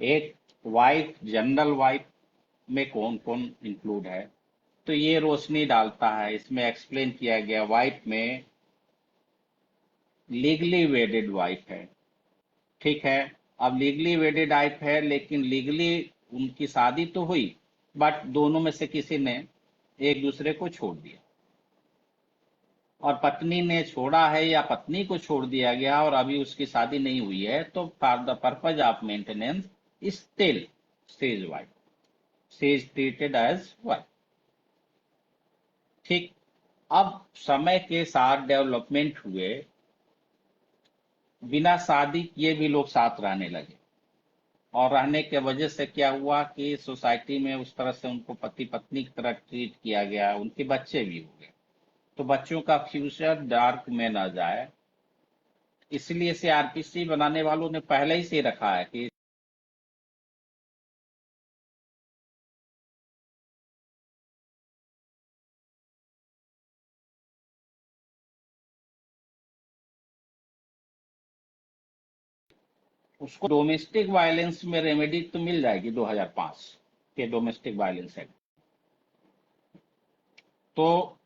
एक वाइट, जनरल वाइट में कौन कौन इंक्लूड है, तो ये रोशनी डालता है। इसमें एक्सप्लेन किया गया वाइफ में लीगली वेडेड वाइफ है, ठीक है। अब लीगली वेडेड वाइफ है, लेकिन लीगली उनकी शादी तो हुई, बट दोनों में से किसी ने एक दूसरे को छोड़ दिया, और पत्नी ने छोड़ा है या पत्नी को छोड़ दिया गया और अभी उसकी शादी नहीं हुई है, तो for the purpose of maintenance still she is wife, she is treated as wife, ठीक। अब समय के साथ डेवलपमेंट हुए, बिना शादी किए भी लोग साथ रहने लगे, और रहने के वजह से क्या हुआ कि सोसाइटी में उस तरह से उनको पति पत्नी की तरह ट्रीट किया गया, उनके बच्चे भी हो गए, तो बच्चों का फ्यूचर डार्क में ना जाए, इसलिए सीआरपीसी बनाने वालों ने पहले ही से रखा है कि उसको डोमेस्टिक वायलेंस में रेमेडी तो मिल जाएगी 2005 के डोमेस्टिक वायलेंस एक्ट। तो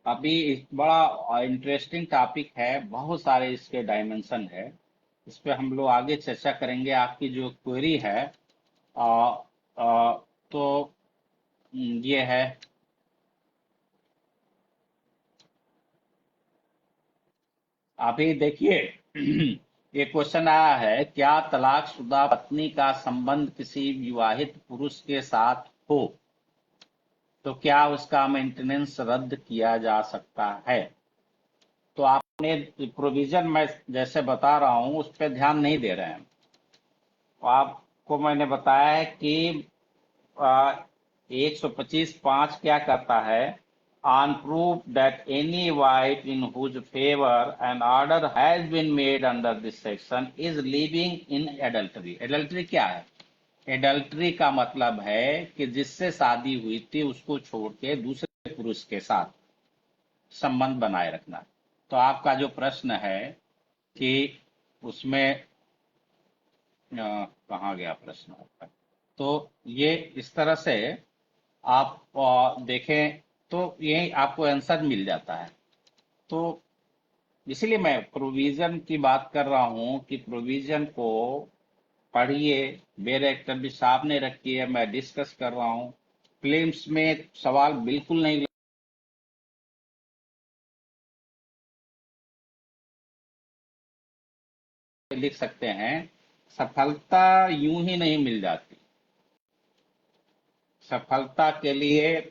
अभी बड़ा इंटरेस्टिंग टॉपिक है, बहुत सारे इसके डायमेंशन है, इस पे हम लोग आगे चर्चा करेंगे। आपकी जो क्वेरी है आ, आ, तो ये है, अभी देखिए ये क्वेश्चन आया है, क्या तलाकशुदा पत्नी का संबंध किसी विवाहित पुरुष के साथ हो तो क्या उसका मेंटेनेंस रद्द किया जा सकता है। तो आपने प्रोविजन मैं जैसे बता रहा हूं उस पर ध्यान नहीं दे रहे हैं। तो आपको मैंने बताया है कि 125(5) क्या करता है, on proof that any wife in whose favor an order has been made under this section is living in adultery। adultery क्या है? adultery का मतलब है कि जिससे शादी हुई थी उसको छोड़ के दूसरे पुरुष के साथ संबंध बनाए रखना। तो आपका जो प्रश्न है कि उसमें कहाँ गया प्रश्न आपका, तो ये इस तरह से आप देखें तो ये आपको आंसर मिल जाता है। तो इसलिए मैं प्रोविजन की बात कर रहा हूं कि प्रोविजन को पढ़िए, मेरे एक्टर भी सामने रखिए, मैं डिस्कस कर रहा हूं। फिल्म्स में सवाल बिल्कुल नहीं लिख सकते हैं, सफलता यूं ही नहीं मिल जाती। सफलता के लिए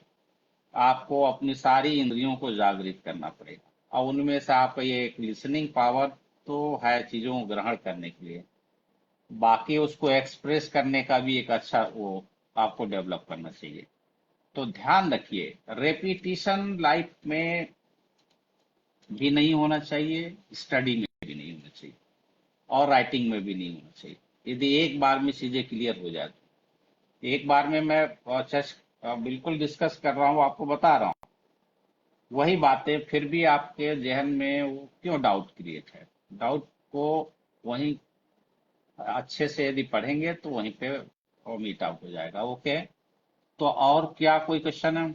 आपको अपनी सारी इंद्रियों को जागृत करना पड़ेगा, और उनमें से आप ये एक लिसनिंग पावर तो है चीजों को ग्रहण करने के लिए, बाकी उसको एक्सप्रेस करने का भी एक अच्छा वो आपको डेवलप करना चाहिए। तो ध्यान रखिए, रेपिटिशन लाइफ में भी नहीं होना चाहिए, स्टडी में भी नहीं होना चाहिए, और राइटिंग में भी नहीं होना चाहिए। यदि एक बार में चीजें क्लियर हो जाती, एक बार में मैं बिल्कुल डिस्कस कर रहा हूँ, आपको बता रहा हूँ वही बातें, फिर भी आपके जहन में वो क्यों डाउट क्रिएट है। डाउट को वहीं अच्छे से यदि पढ़ेंगे तो वहीं पे वो मीट आउट हो जाएगा। ओके, तो और क्या कोई क्वेश्चन है?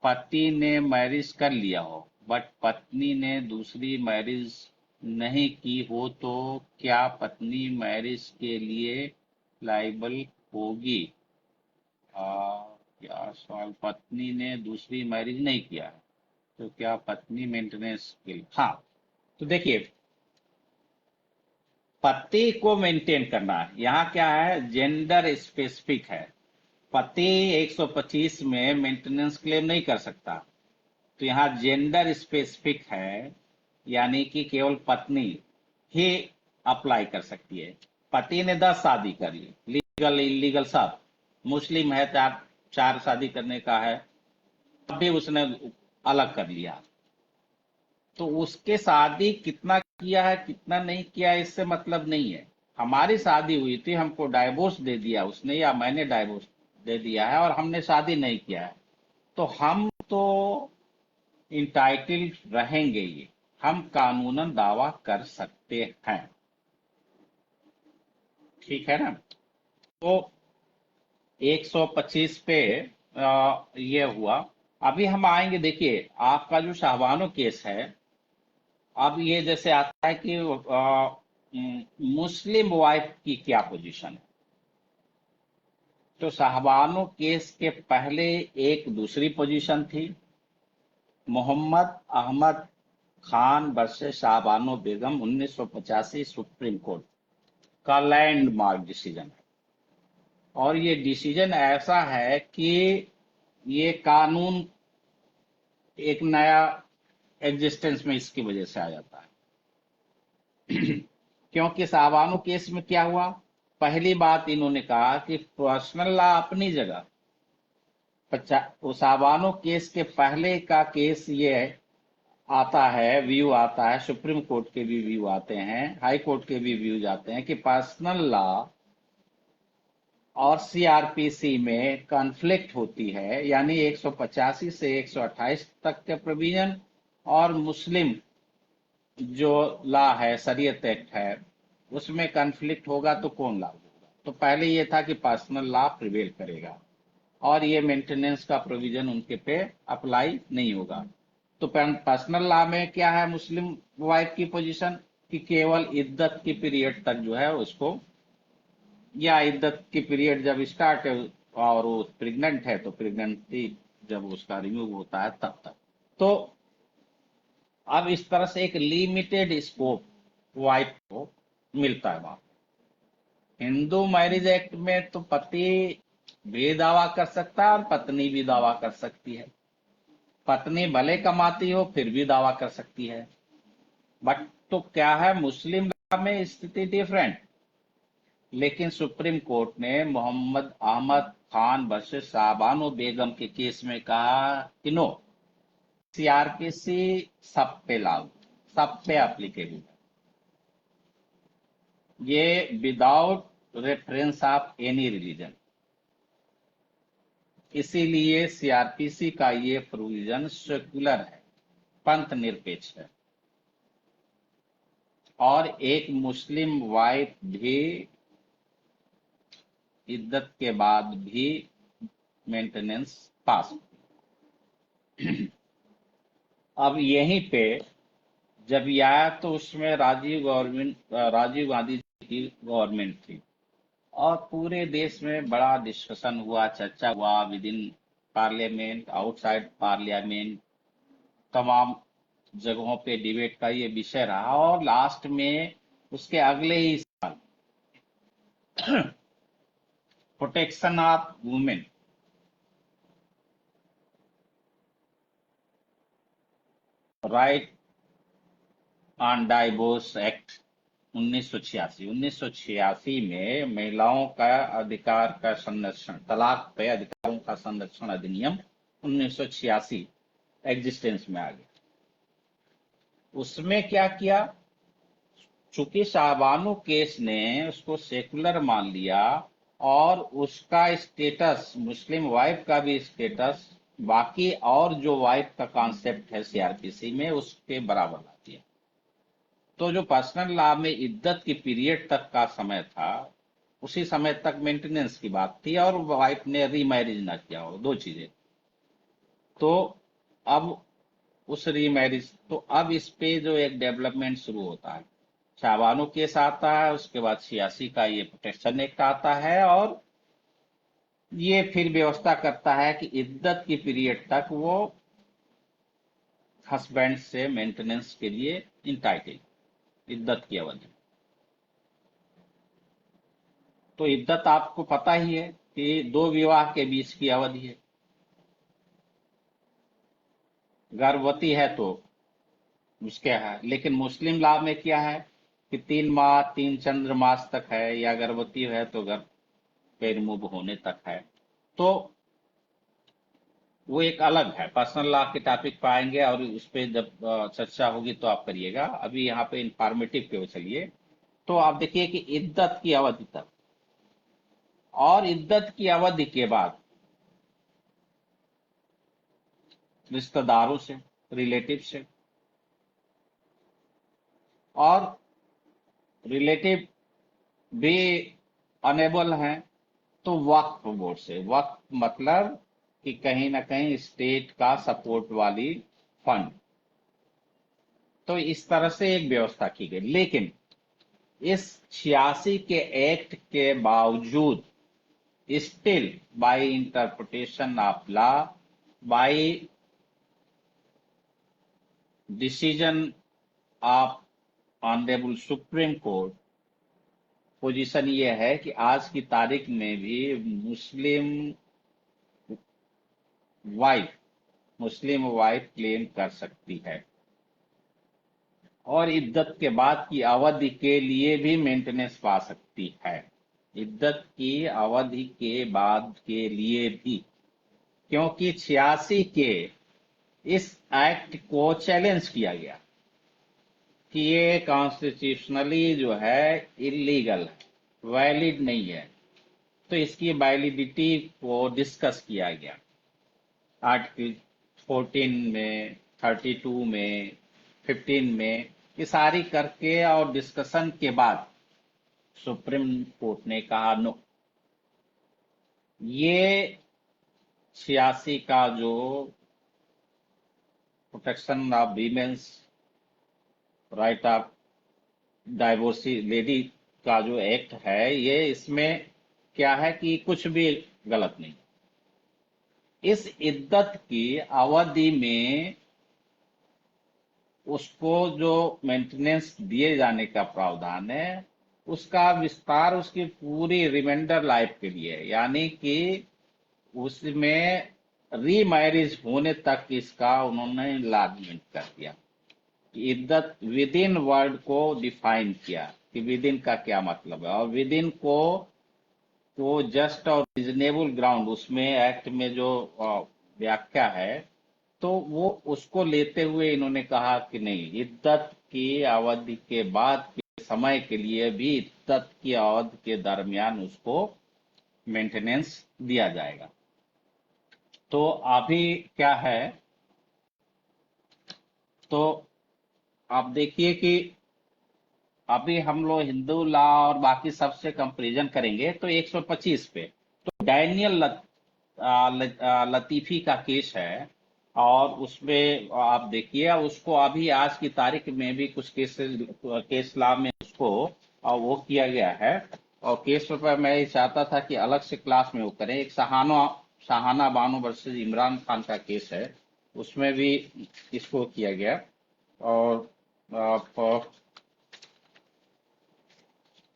पति ने मैरिज कर लिया हो बट पत्नी ने दूसरी मैरिज नहीं की हो तो क्या पत्नी मैरिज के लिए लाइबल होगी? क्या सवाल, पत्नी ने दूसरी मैरिज नहीं किया है तो क्या पत्नी मेंटेनेंस के लिए, हाँ। तो देखिए, पति को मेंटेन करना है, यहाँ क्या है, जेंडर स्पेसिफिक है। पति 125 में मेंटेनेंस क्लेम नहीं कर सकता, तो यहाँ जेंडर स्पेसिफिक है, यानी कि केवल पत्नी ही अप्लाई कर सकती है। पति ने 10 शादी कर ली, लीगल इलीगल सब, मुस्लिम है, चार चार शादी करने का है, तब भी उसने अलग कर लिया, तो उसके शादी कितना किया है कितना नहीं किया है, इससे मतलब नहीं है। हमारी शादी हुई थी, हमको डाइवोर्स दे दिया उसने या मैंने डाइवोर्स दे दिया है और हमने शादी नहीं किया है, तो हम तो इंटाइटल्ड रहेंगे ही, हम कानूनन दावा कर सकते हैं। ठीक है ना। तो 125 पे ये हुआ। अभी हम आएंगे, देखिए आपका जो शाहबानो केस है, अब ये जैसे आता है कि मुस्लिम वाइफ की क्या पोजीशन है। तो शाहबानो केस के पहले एक दूसरी पोजीशन थी, मोहम्मद अहमद खान वर्सेस शाहबानो बेगम 1985 सुप्रीम कोर्ट का लैंडमार्क डिसीजन है। और ये डिसीजन ऐसा है कि ये कानून एक नया एग्जिस्टेंस में इसकी वजह से आ जाता है। क्योंकि शाहबानो केस में क्या हुआ, पहली बात इन्होंने कहा कि पर्सनल लॉ अपनी जगह, शाहबानो केस के पहले का केस ये आता है, व्यू आता है, सुप्रीम कोर्ट के भी व्यू आते हैं, हाई कोर्ट के भी व्यू आते हैं कि पर्सनल लॉ और सीआरपीसी में कॉन्फ्लिक्ट होती है, यानी 185 से 128 तक के प्रोविजन और मुस्लिम जो लॉ है, शरीयत एक्ट है, उसमें कॉन्फ्लिक्ट होगा तो कौन लागू होगा। तो पहले ये था कि पर्सनल लॉ प्रिवेल करेगा और ये मेंटेनेंस का प्रोविजन उनके पे अप्लाई नहीं होगा। तो पर्सनल लॉ में क्या है, मुस्लिम वाइफ की पोजीशन कि केवल इद्दत की पीरियड तक जो है उसको, या इद्दत की पीरियड जब स्टार्ट है और वो प्रेग्नेंट है तो प्रेगनेंसी जब उसका रिमूव होता है तब तक। तो अब इस तरह से एक लिमिटेड स्कोप वाइफ को मिलता है वहां। हिंदू मैरिज एक्ट में तो पति भी दावा कर सकता है और पत्नी भी दावा कर सकती है। पत्नी भले कमाती हो फिर भी दावा कर सकती है। बट तो क्या है, मुस्लिम लॉ में स्थिति डिफरेंट। लेकिन सुप्रीम कोर्ट ने मोहम्मद अहमद खान वर्सेस शाहबानो बेगम के केस में कहा कि नो, सीआरपीसी सब पे लागू, सब पे एप्लीकेबल है, ये without reference of any religion. इसीलिए सीआरपीसी का ये प्रोविजन सेक्युलर है, पंथ निरपेक्ष है। और एक मुस्लिम वाइफ भी इद्दत के बाद भी मेंटेनेंस पास। अब यहीं पे जब ये आया तो उसमें राजीव गांधी जी की गवर्नमेंट थी और पूरे देश में बड़ा डिस्कशन हुआ, चर्चा हुआ, with in parliament, outside parliament, तमाम जगहों पे डिबेट का ये विषय रहा। और लास्ट में उसके अगले ही साल protection of women, right on divorce act 1986 में महिलाओं का अधिकार का संरक्षण, तलाक पे अधिकारों का संरक्षण अधिनियम 1986 एग्जिस्टेंस में आ गया। उसमें क्या किया, चूंकि शाहबानो केस ने उसको सेकुलर मान लिया और उसका स्टेटस, मुस्लिम वाइफ का भी स्टेटस बाकी और जो वाइफ का कॉन्सेप्ट है सीआरपीसी में उसके बराबर ला दिया। तो जो पर्सनल लॉ में इद्दत की पीरियड तक का समय था, उसी समय तक मेंटेनेंस की बात थी और वाइफ ने रीमैरिज ना किया हो, दो चीजें। तो अब उस रीमैरिज, तो अब इस पे जो एक डेवलपमेंट शुरू होता है, शाहबानो केस आता है, उसके बाद 86 का ये प्रोटेक्शन एक्ट आता है और ये फिर व्यवस्था करता है कि इद्दत की पीरियड तक वो हस्बैंड से मेंटेनेंस के लिए इंटाइटेड, इद्दत की अवधि। तो इद्दत आपको पता ही है कि दो विवाह के बीच की अवधि है। गर्भवती है तो उसके है, लेकिन मुस्लिम लॉ में क्या है कि 3 माह 3 चंद्र मास तक है, या गर्भवती है तो गर्भ पे रिमूव होने तक है। तो वो एक अलग है, पर्सनल लॉ के टॉपिक पे आएंगे और उस पे जब चर्चा होगी तो आप करिएगा। अभी यहाँ पे इंफॉर्मेटिव पे चलिए। तो आप देखिए कि इद्दत की अवधि तक और इद्दत की अवधि के बाद रिश्तेदारों से, रिलेटिव से, और रिलेटिव भी अनेबल हैं तो वक्फ बोर्ड से। वक्फ मतलब कि कहीं ना कहीं स्टेट का सपोर्ट वाली फंड। तो इस तरह से एक व्यवस्था की गई, लेकिन इस 86 के एक्ट के बावजूद still by interpretation of law, by decision of honourable supreme court, position ये है कि आज की तारीख में भी मुस्लिम वाइफ क्लेम कर सकती है और इद्दत के बाद की अवधि के लिए भी मेंटेनेंस पा सकती है। इद्दत की अवधि के बाद के लिए भी, क्योंकि 86 के इस एक्ट को चैलेंज किया गया कि ये कॉन्स्टिट्यूशनली जो है इलीगल है, वैलिड नहीं है। तो इसकी वैलिडिटी को डिस्कस किया गया आर्टिकल 14 में, 32 में, 15 में, ये सारी करके और डिस्कशन के बाद सुप्रीम कोर्ट ने कहा नो, ये 86 का जो protection of women's right of divorcee lady का जो एक्ट है, ये इसमें क्या है कि कुछ भी गलत नहीं। इस इद्दत की अवधि में उसको जो मेंटेनेंस दिए जाने का प्रावधान है, उसका विस्तार उसकी पूरी रिमाइंडर लाइफ के लिए है। यानी कि उसमें रीमैरिज होने तक इसका उन्होंने लाजमेंट कर दिया। इद्दत विद इन वर्ड को डिफाइन किया कि विद इन का क्या मतलब है, और विद इन को जस्ट और रीजनेबल ग्राउंड उसमें एक्ट में जो व्याख्या है, तो वो उसको लेते हुए इन्होंने कहा कि नहीं, इद्दत की अवधि के बाद के समय के लिए भी इद्दत की अवधि के दरमियान उसको मेंटेनेंस दिया जाएगा। तो अभी क्या है, तो आप देखिए कि अभी हम लोग हिंदू लॉ और बाकी सबसे कंपैरिजन करेंगे तो 125 पे तो डैनियल लतीफी का केस है। और उसमें आप देखिए उसको अभी आज की तारीख में भी कुछ केस लॉ में उसको वो किया गया है। और केस पर मैं चाहता था कि अलग से क्लास में वो करें। एक शाहाना बानो वर्सेस इमरान खान का केस है, उसमें भी इसको किया गया। और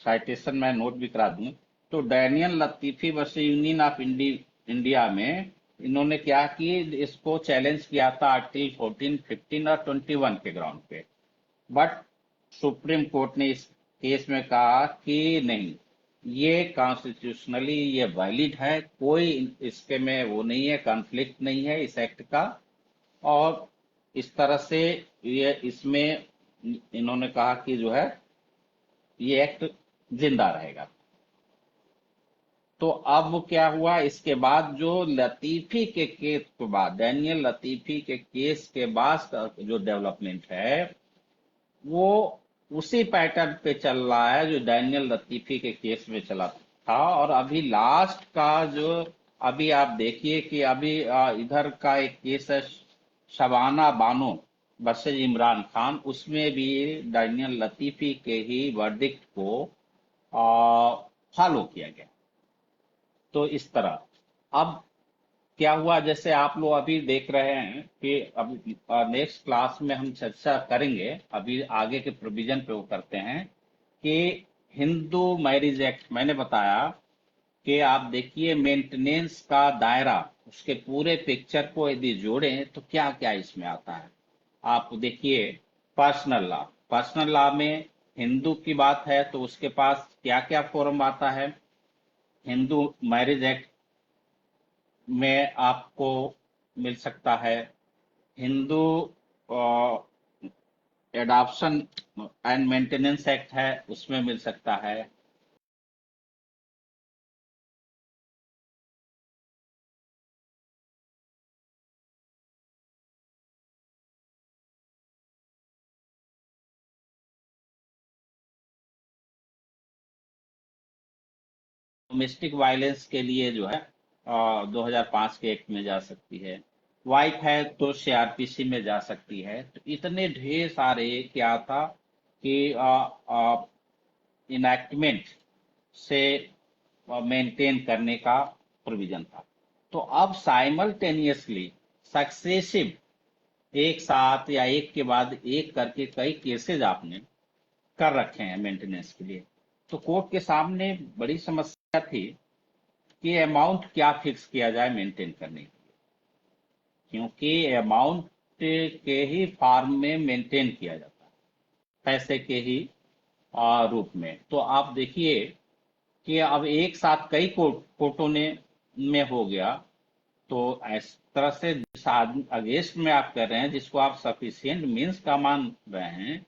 साइटेशन मैं नोट भी करा दूं तो Daniel Latifi versus Union of India में इन्होंने क्या कि इसको चैलेंज किया था आर्टिकल 14, 15 और 21 के ग्राउंड पे। बट सुप्रीम कोर्ट ने इस केस में कहा कि नहीं, ये कॉन्स्टिट्यूशनली ये वैलिड है, कोई इसके में वो नहीं है, कॉन्फ्लिक्ट नहीं है इस एक्ट का। और इस तरह से ये इसमें इन्होंने कहा कि जो है ये एक्ट जिंदा रहेगा। तो अब क्या हुआ, इसके बाद जो लतीफी के केस के बाद, डैनियल लतीफी के केस के बाद का जो डेवलपमेंट है, वो उसी पैटर्न पे चल रहा है जो डैनियल लतीफी के केस में चला था। और अभी लास्ट का जो, अभी आप देखिए कि अभी इधर का एक केस है शबाना बानो वर्सेज इमरान खान, उसमें भी डैनियल लतीफी के ही वर्डिक्ट को फॉलो किया गया। तो इस तरह अब क्या हुआ, जैसे आप लोग अभी देख रहे हैं कि अब नेक्स्ट क्लास में हम चर्चा करेंगे, अभी आगे के प्रोविजन पे वो करते हैं कि हिंदू मैरिज एक्ट मैंने बताया कि आप देखिए मेंटेनेंस का दायरा, उसके पूरे पिक्चर को यदि जोड़ें तो क्या क्या इसमें आता है। आप देखिए पर्सनल लॉ में हिंदू की बात है तो उसके पास क्या क्या फॉर्म आता है। हिंदू मैरिज एक्ट में आपको मिल सकता है, Hindu adoption and maintenance act है उसमें मिल सकता है, डोमेस्टिक वायलेंस के लिए जो है 2005 के एक्ट में जा सकती है, वाइफ है तो सीआरपीसी में जा सकती है। तो इतने ढेर सारे क्या था कि इनैक्टमेंट से मेंटेन करने का प्रोविजन था। तो अब साइमल्टेनियसली सक्सेसिव एक साथ या एक के बाद एक करके कई केसेज आपने कर रखे हैं मेंटेनेंस के लिए। तो कोर्ट के सामने बड़ी समस्या थी कि अमाउंट क्या फिक्स किया जाए मेंटेन करने के लिए, क्योंकि अमाउंट के ही फॉर्म में मेंटेन किया जाता है, पैसे के ही रूप में। तो आप देखिए कि अब एक साथ कई कोर्टों ने में हो गया, तो इस तरह से जिस अगेंस्ट में आप कर रहे हैं, जिसको आप सफिशिएंट मीन्स का मान रहे हैं,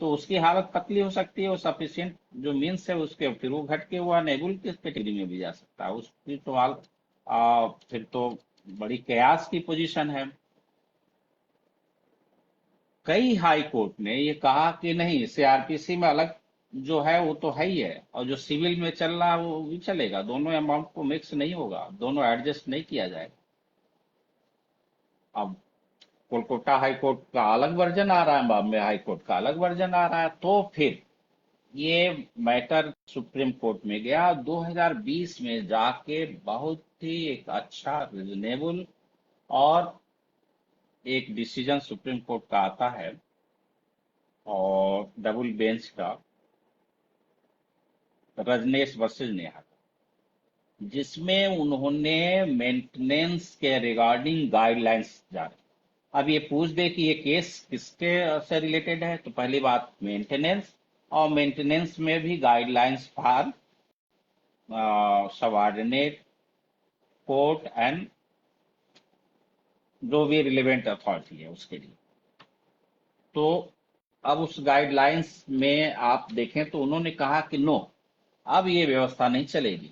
तो उसकी हालत पतली हो सकती है। वो सफिशिएंट जो मीन्स है उसके फिर वो घट के वो अनेबल की कैटेगरी में भी जा सकता है, उसकी तो फिर तो बड़ी कयास की पोजीशन है। कई हाई कोर्ट ने ये कहा कि नहीं, सीआरपीसी में अलग जो है वो तो है ही है, और जो सिविल में चल रहा है वो भी चलेगा, दोनों अमाउंट को मिक्स नहीं होगा, दोनों एडजस्ट नहीं किया जाएगा। अब कोलकाता हाई कोर्ट का अलग वर्जन आ रहा है, बॉम्बे हाई कोर्ट का अलग वर्जन आ रहा है। तो फिर ये मैटर सुप्रीम कोर्ट में गया 2020 में जाके, बहुत ही एक अच्छा रीजनेबल और एक डिसीजन सुप्रीम कोर्ट का आता है, और डबल बेंच का, रजनेश वर्सेज नेहा, जिसमें उन्होंने मेंटेनेंस के रिगार्डिंग गाइडलाइंस जारी। अब ये पूछ दे कि ये केस किसके से रिलेटेड है, तो पहली बात मेंटेनेंस, और मेंटेनेंस में भी guidelines for subordinate court and जो भी रिलेवेंट अथॉरिटी है उसके लिए। तो अब उस गाइडलाइंस में आप देखें तो उन्होंने कहा कि नो, अब ये व्यवस्था नहीं चलेगी।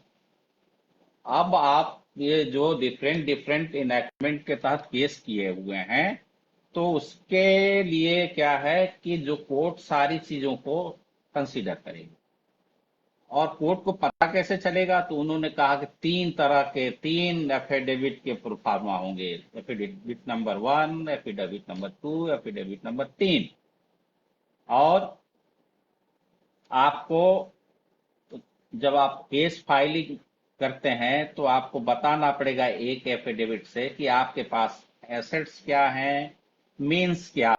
अब आप ये जो डिफरेंट डिफरेंट इनैक्टमेंट के तहत केस किए हुए हैं, तो उसके लिए क्या है कि जो कोर्ट सारी चीजों को कंसीडर करेगी। और कोर्ट को पता कैसे चलेगा, तो उन्होंने कहा कि तीन तरह के, तीन एफिडेविट के प्रोफार्मा होंगे, affidavit number 1, affidavit number 2, affidavit number 3। और आपको जब आप केस फाइलिंग करते हैं तो आपको बताना पड़ेगा एक एफिडेविट से कि आपके पास एसेट्स क्या हैं, मीन्स क्या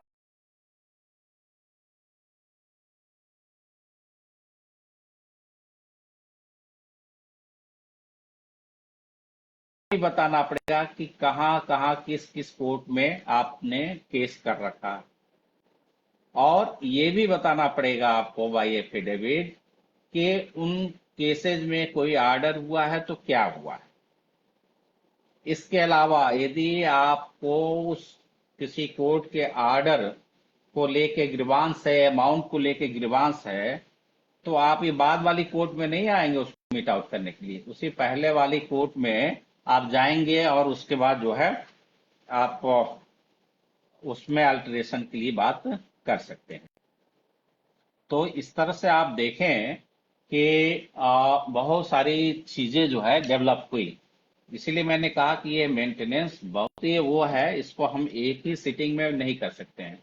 भी बताना पड़ेगा कि कहाँ कहाँ किस किस कोर्ट में आपने केस कर रखा है। और ये भी बताना पड़ेगा आपको बाई एफिडेविट कि उन केसेज में कोई ऑर्डर हुआ है तो क्या हुआ है। इसके अलावा यदि आपको उस किसी कोर्ट के ऑर्डर को लेके ग्रीवांस है, अमाउंट को लेके ग्रीवांस है, तो आप ये बाद वाली कोर्ट में नहीं आएंगे उसको मीट आउट करने के लिए, उसी पहले वाली कोर्ट में आप जाएंगे और उसके बाद जो है आप उसमें अल्टरेशन के लिए बात कर सकते हैं। तो इस तरह से आप देखें कि बहुत सारी चीजें जो है डेवलप हुई। इसीलिए मैंने कहा कि ये मेंटेनेंस बहुत ही वो है, इसको हम एक ही सिटिंग में नहीं कर सकते हैं।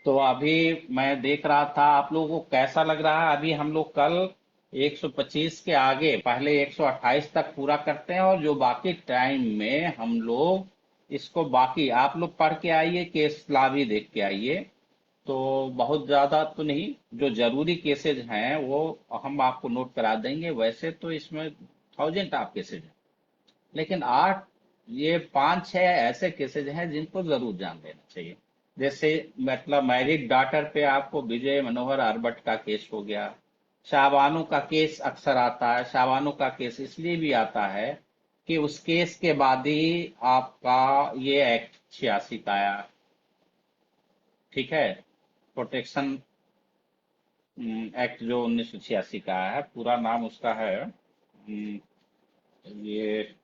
तो अभी मैं देख रहा था, आप लोगों को कैसा लग रहा है? अभी हम लोग कल 125 के आगे पहले 128 तक पूरा करते हैं, और जो बाकी टाइम में हम लोग इसको बाकी आप लोग पढ़ के आइए, केस लॉ भी देख के आइए। तो बहुत ज्यादा तो नहीं, जो जरूरी केसेज हैं वो हम आपको नोट करा देंगे। वैसे तो इसमें थाउजेंड ऑफ केसेज हैं, लेकिन आठ, ये पांच छह ऐसे केसेज हैं जिनको जरूर जान लेना चाहिए। जैसे मतलब मैरिड डॉटर पे आपको विजय मनोहर आर्बट का केस हो गया। शाबानो का केस अक्सर आता है, शाबानो का केस इसलिए भी आता है कि उस केस के बाद ही आपका ये एक्ट 86 का आया। ठीक है, प्रोटेक्शन एक्ट जो 1986 का है, पूरा नाम उसका है ये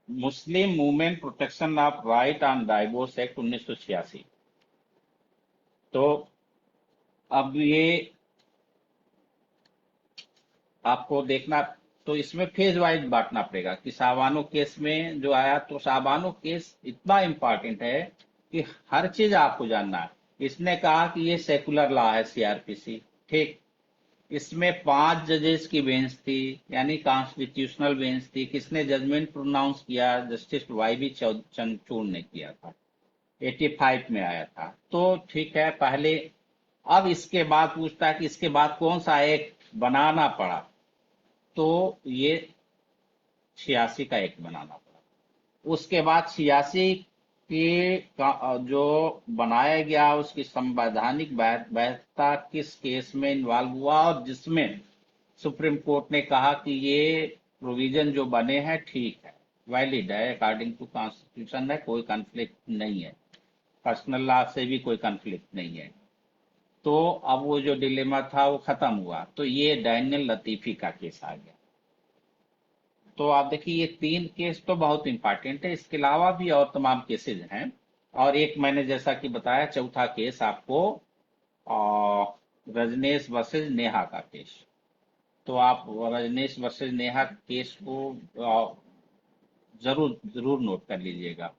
Muslim women protection of right on divorce act 1986। तो अब ये आपको देखना, तो इसमें फेज वाइज बांटना पड़ेगा कि साबानो केस में जो आया, तो साबानो केस इतना इंपॉर्टेंट है कि हर चीज आपको जानना है। इसने कहा कि ये सेकुलर लॉ है, सीआरपीसी। ठीक, इसमें 5 जजेस की बेंच थी, यानी कॉन्स्टिट्यूशनल बेंच थी। किसने जजमेंट प्रोनाउंस किया? जस्टिस वाई बी चंद्रचूड़ ने किया था, 85 में आया था। तो ठीक है, पहले। अब इसके बाद पूछता है कि इसके बाद कौन सा एक्ट बनाना पड़ा, तो ये 86 का एक्ट बनाना पड़ा। उसके बाद 86 के जो बनाया गया, उसकी संवैधानिक वैधता किस केस में इन्वॉल्व हुआ, और जिसमें सुप्रीम कोर्ट ने कहा कि ये प्रोविजन जो बने हैं ठीक है, वैलिड है, अकॉर्डिंग टू कॉन्स्टिट्यूशन है, कोई कॉन्फ्लिक्ट नहीं है, पर्सनल लॉ से भी कोई कॉन्फ्लिक्ट नहीं है। तो अब वो जो डिलेमा था वो खत्म हुआ, तो ये डैनियल लतीफी का केस आ गया। तो आप देखिए, ये 3 केस तो बहुत इंपॉर्टेंट है, इसके अलावा भी और तमाम केसेज हैं। और एक मैंने जैसा कि बताया, चौथा केस आपको रजनेश वर्सेज नेहा का केस। तो आप रजनेश वर्सेज नेहा केस को जरूर जरूर नोट कर लीजिएगा,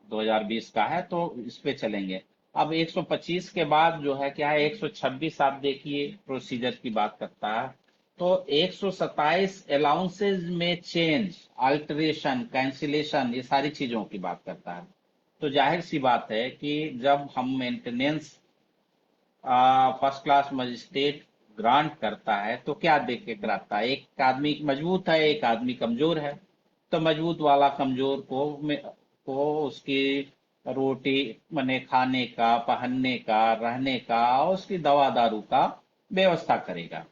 2020 का है, तो इस पे चलेंगे। अब 125 के बाद जो है क्या है, 126 आप देखिए प्रोसीजर की बात करता है। तो 127 अलाउंसेज में चेंज, अल्टरेशन, कैंसिलेशन, ये सारी चीजों की बात करता है। तो जाहिर सी बात है कि जब हम maintenance first class magistrate grant करता है, तो क्या देख के कराता है? एक आदमी मजबूत है, एक आदमी कमजोर है। तो मजबूत वाला कमजोर को उसकी रोटी मने खाने का, पहनने का, रहने का, और उसकी दवा दारू का व्यवस्था करेगा।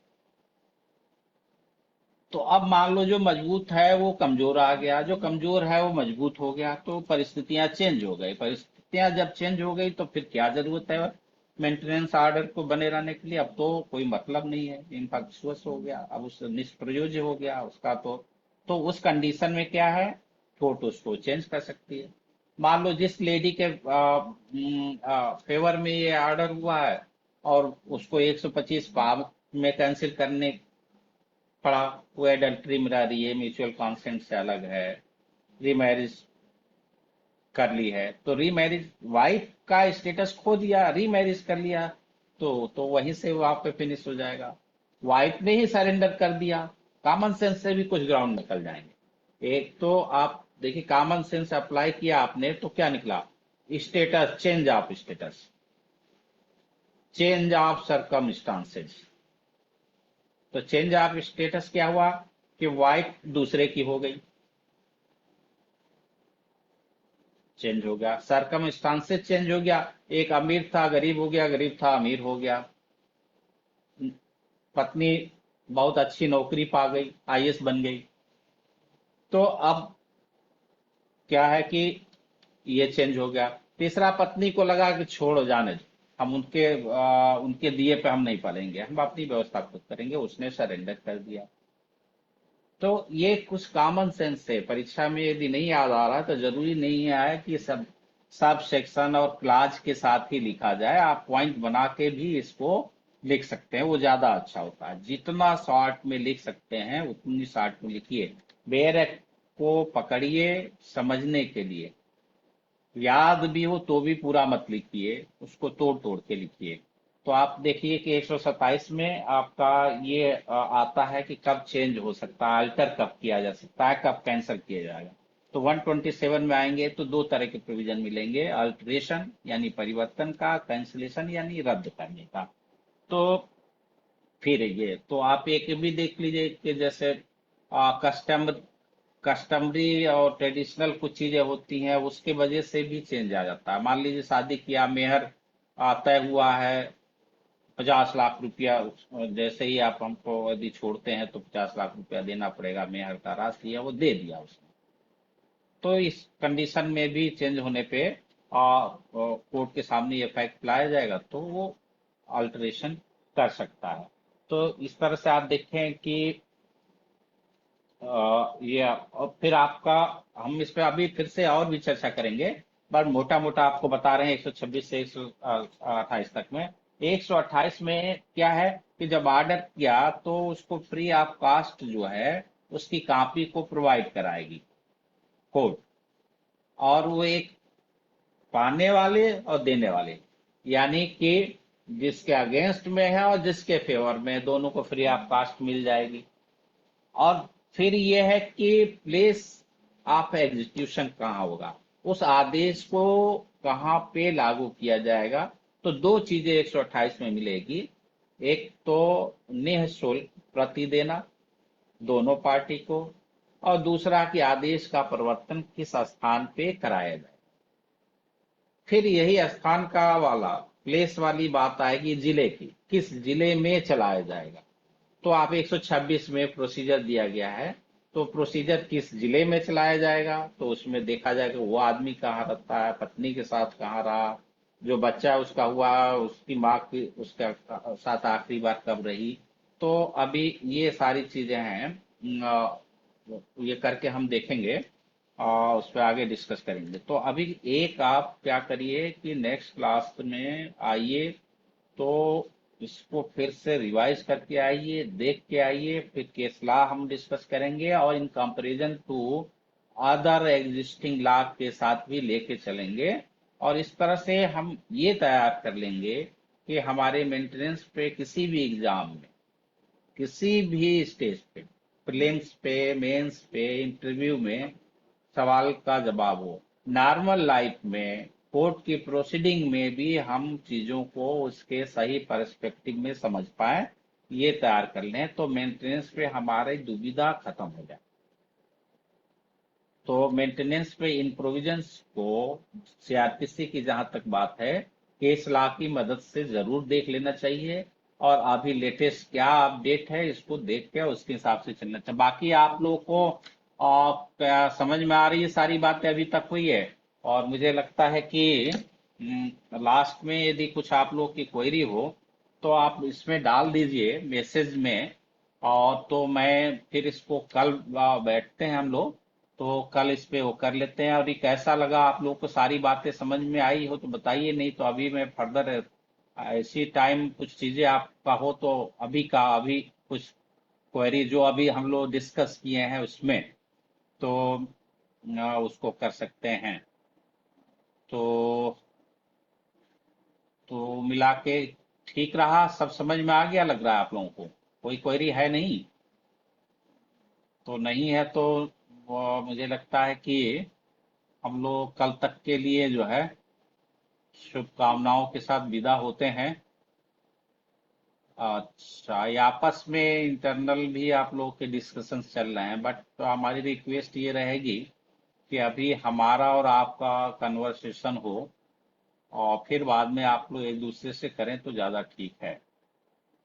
तो अब मान लो जो मजबूत है वो कमजोर आ गया, जो कमजोर है वो मजबूत हो गया, तो परिस्थितियां चेंज हो गई। परिस्थितियां जब चेंज हो गई तो फिर क्या जरूरत है मेंटेनेंस ऑर्डर को बने रहने के लिए? अब तो कोई मतलब नहीं है, इनफैक्चुअस हो गया, अब उस निष्प्रयोज्य हो गया उसका। तो उस कंडीशन में क्या है, कोर्ट उसको चेंज कर सकती है। मान लो जिस लेडी के फेवर में ये ऑर्डर हुआ है, और उसको 125 पाप में कैंसिल करने पड़ा, वो एडल्ट्री में रह रही है, म्यूचुअल कॉन्सेंट से अलग है, रीमैरिज कर ली है, तो रीमैरिज वाइफ का स्टेटस खो दिया, रीमैरिज कर लिया, तो वहीं से वहां पे फिनिश हो जाएगा। वाइफ ने ही सरेंडर कर दिया, कॉमन सेंस से भी कुछ ग्राउंड निकल जाएंगे। एक तो आप देखिए, कॉमन सेंस अप्लाई किया आपने तो क्या निकला? Status, change of status, change of circumstances. तो चेंज ऑफ स्टेटस क्या हुआ कि वाइफ दूसरे की हो गई, चेंज हो गया। सरकमस्टांसेस चेंज हो गया, एक अमीर था गरीब हो गया, गरीब था अमीर हो गया। पत्नी बहुत अच्छी नौकरी पा गई, आईएएस बन गई। तो अब क्या है कि ये चेंज हो गया। तीसरा, पत्नी को लगा कि छोड़ो जाने दो, हम उनके दिए पे हम नहीं पलेंगे, हम अपनी व्यवस्था खुद करेंगे, उसने सरेंडर कर दिया। तो ये कुछ कॉमन सेंस से परीक्षा में यदि नहीं याद आ रहा, तो जरूरी नहीं है कि सब सेक्शन और क्लाज के साथ ही लिखा जाए, आप पॉइंट बना के भी इसको लिख सकते हैं, वो ज्यादा अच्छा होता है। जितना शॉर्ट में लिख सकते हैं उतनी शॉर्ट में लिखिए। बेयर एक्ट को पकड़िए समझने के लिए, याद भी हो तो भी पूरा मत लिखिए, उसको तोड़ तोड़ के लिखिए। तो आप देखिए कि 127 में आपका ये आता है कि कब चेंज हो सकता है, अल्टर कब किया जा सकता है, कब कैंसिल किया जाएगा। तो 127 में आएंगे तो दो तरह के प्रोविजन मिलेंगे, अल्टरेशन यानी परिवर्तन का, कैंसिलेशन यानी रद्द करने का। तो फिर ये तो आप एक भी देख लीजिए कि जैसे कस्टम कस्टमरी और ट्रेडिशनल कुछ चीजें होती हैं, उसके वजह से भी चेंज आ जाता है। मान लीजिए शादी किया, मेहर तय हुआ है 50 लाख रुपया, जैसे ही आप हमको यदि छोड़ते हैं तो 50 लाख रुपया देना पड़ेगा, मेहर का राशि है वो दे दिया उसने। तो इस कंडीशन में भी चेंज होने पे कोर्ट के सामने ये फैक्ट लाया जाएगा तो वो अल्टरेशन कर सकता है। तो इस तरह से आप देखें कि ये, और फिर आपका, हम इस पे अभी फिर से और भी चर्चा करेंगे, पर मोटा मोटा आपको बता रहे हैं 126 से 128 तक में। 128 में क्या है कि जब ऑर्डर किया तो उसको फ्री ऑफ कास्ट जो है उसकी कॉपी को प्रोवाइड कराएगी कोर्ट, और वो एक पाने वाले और देने वाले, यानी कि जिसके अगेंस्ट में है और जिसके फेवर में है, दोनों को फ्री ऑफ कास्ट मिल जाएगी। और फिर यह है कि प्लेस ऑफ एग्जीक्यूशन कहाँ होगा, उस आदेश को कहाँ पे लागू किया जाएगा। तो दो चीजें 128 में मिलेगी, एक तो निःशुल्क प्रति देना दोनों पार्टी को, और दूसरा कि आदेश का प्रवर्तन किस स्थान पे कराया जाए। फिर यही स्थान का वाला प्लेस वाली बात आएगी, जिले की, किस जिले में चलाया जाएगा। तो आप 126 में प्रोसीजर दिया गया है, तो प्रोसीजर किस जिले में चलाया जाएगा, तो उसमें देखा जाएगा वो आदमी कहाँ रहता है, पत्नी के साथ कहाँ रहा, जो बच्चा उसका हुआ उसकी माँ की उसका साथ आखिरी बार कब रही। तो अभी ये सारी चीजें हैं, ये करके हम देखेंगे और उस पर आगे डिस्कस करेंगे। तो अभी एक आप क्या करिए कि नेक्स्ट क्लास में आइए तो इसको फिर से रिवाइज करके आइए, देख के आइए, फिर केस लॉ हम डिस्कस करेंगे और in comparison to other existing law के साथ भी लेके चलेंगे। और इस तरह से हम ये तैयार कर लेंगे कि हमारे मेंटेनेंस पे किसी भी एग्जाम में, किसी भी स्टेज पे, प्रीलिम्स पे, मेंस पे, इंटरव्यू में सवाल का जवाब हो। नॉर्मल लाइफ में कोर्ट की प्रोसीडिंग में भी हम चीजों को उसके सही पर्सपेक्टिव में समझ पाए, ये तैयार कर लें तो मेंटेनेंस पे हमारी दुविधा खत्म हो जाए। तो मेंटेनेंस पे इन प्रोविजंस को सीआरपीसी की जहां तक बात है, केस लॉ की मदद से जरूर देख लेना चाहिए, और अभी लेटेस्ट क्या अपडेट है इसको देख के उसके हिसाब से चलना चाहिए। बाकी आप लोगों को क्या समझ में आ रही है, सारी बातें अभी तक हुई है। और मुझे लगता है कि लास्ट में यदि कुछ आप लोग की क्वेरी हो तो आप इसमें डाल दीजिए मैसेज में, और तो मैं फिर इसको कल बैठते हैं हम लोग, तो कल इस पे वो कर लेते हैं। और ये कैसा लगा आप लोग को, सारी बातें समझ में आई हो तो बताइए, नहीं तो अभी मैं फर्दर ऐसी टाइम कुछ चीजें आपका हो तो अभी का अभी कुछ क्वेरी जो अभी हम लोग डिस्कस किए हैं उसमें, तो उसको कर सकते हैं। तो मिला के ठीक रहा, सब समझ में आ गया लग रहा है आप लोगों को, कोई क्वेरी है नहीं? तो नहीं है तो मुझे लगता है कि हम लोग कल तक के लिए जो है शुभकामनाओं के साथ विदा होते हैं। अच्छा, ये आपस में इंटरनल भी आप लोग के डिस्कशंस चल रहे हैं, बट तो हमारी रिक्वेस्ट ये रहेगी कि अभी हमारा और आपका कन्वर्सेशन हो, और फिर बाद में आप लोग एक दूसरे से करें तो ज़्यादा ठीक है।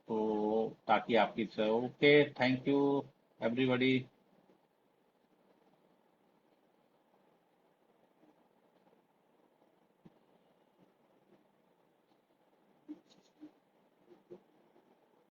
तो ताकि आपकी, ओके, थैंक यू एवरीबॉडी।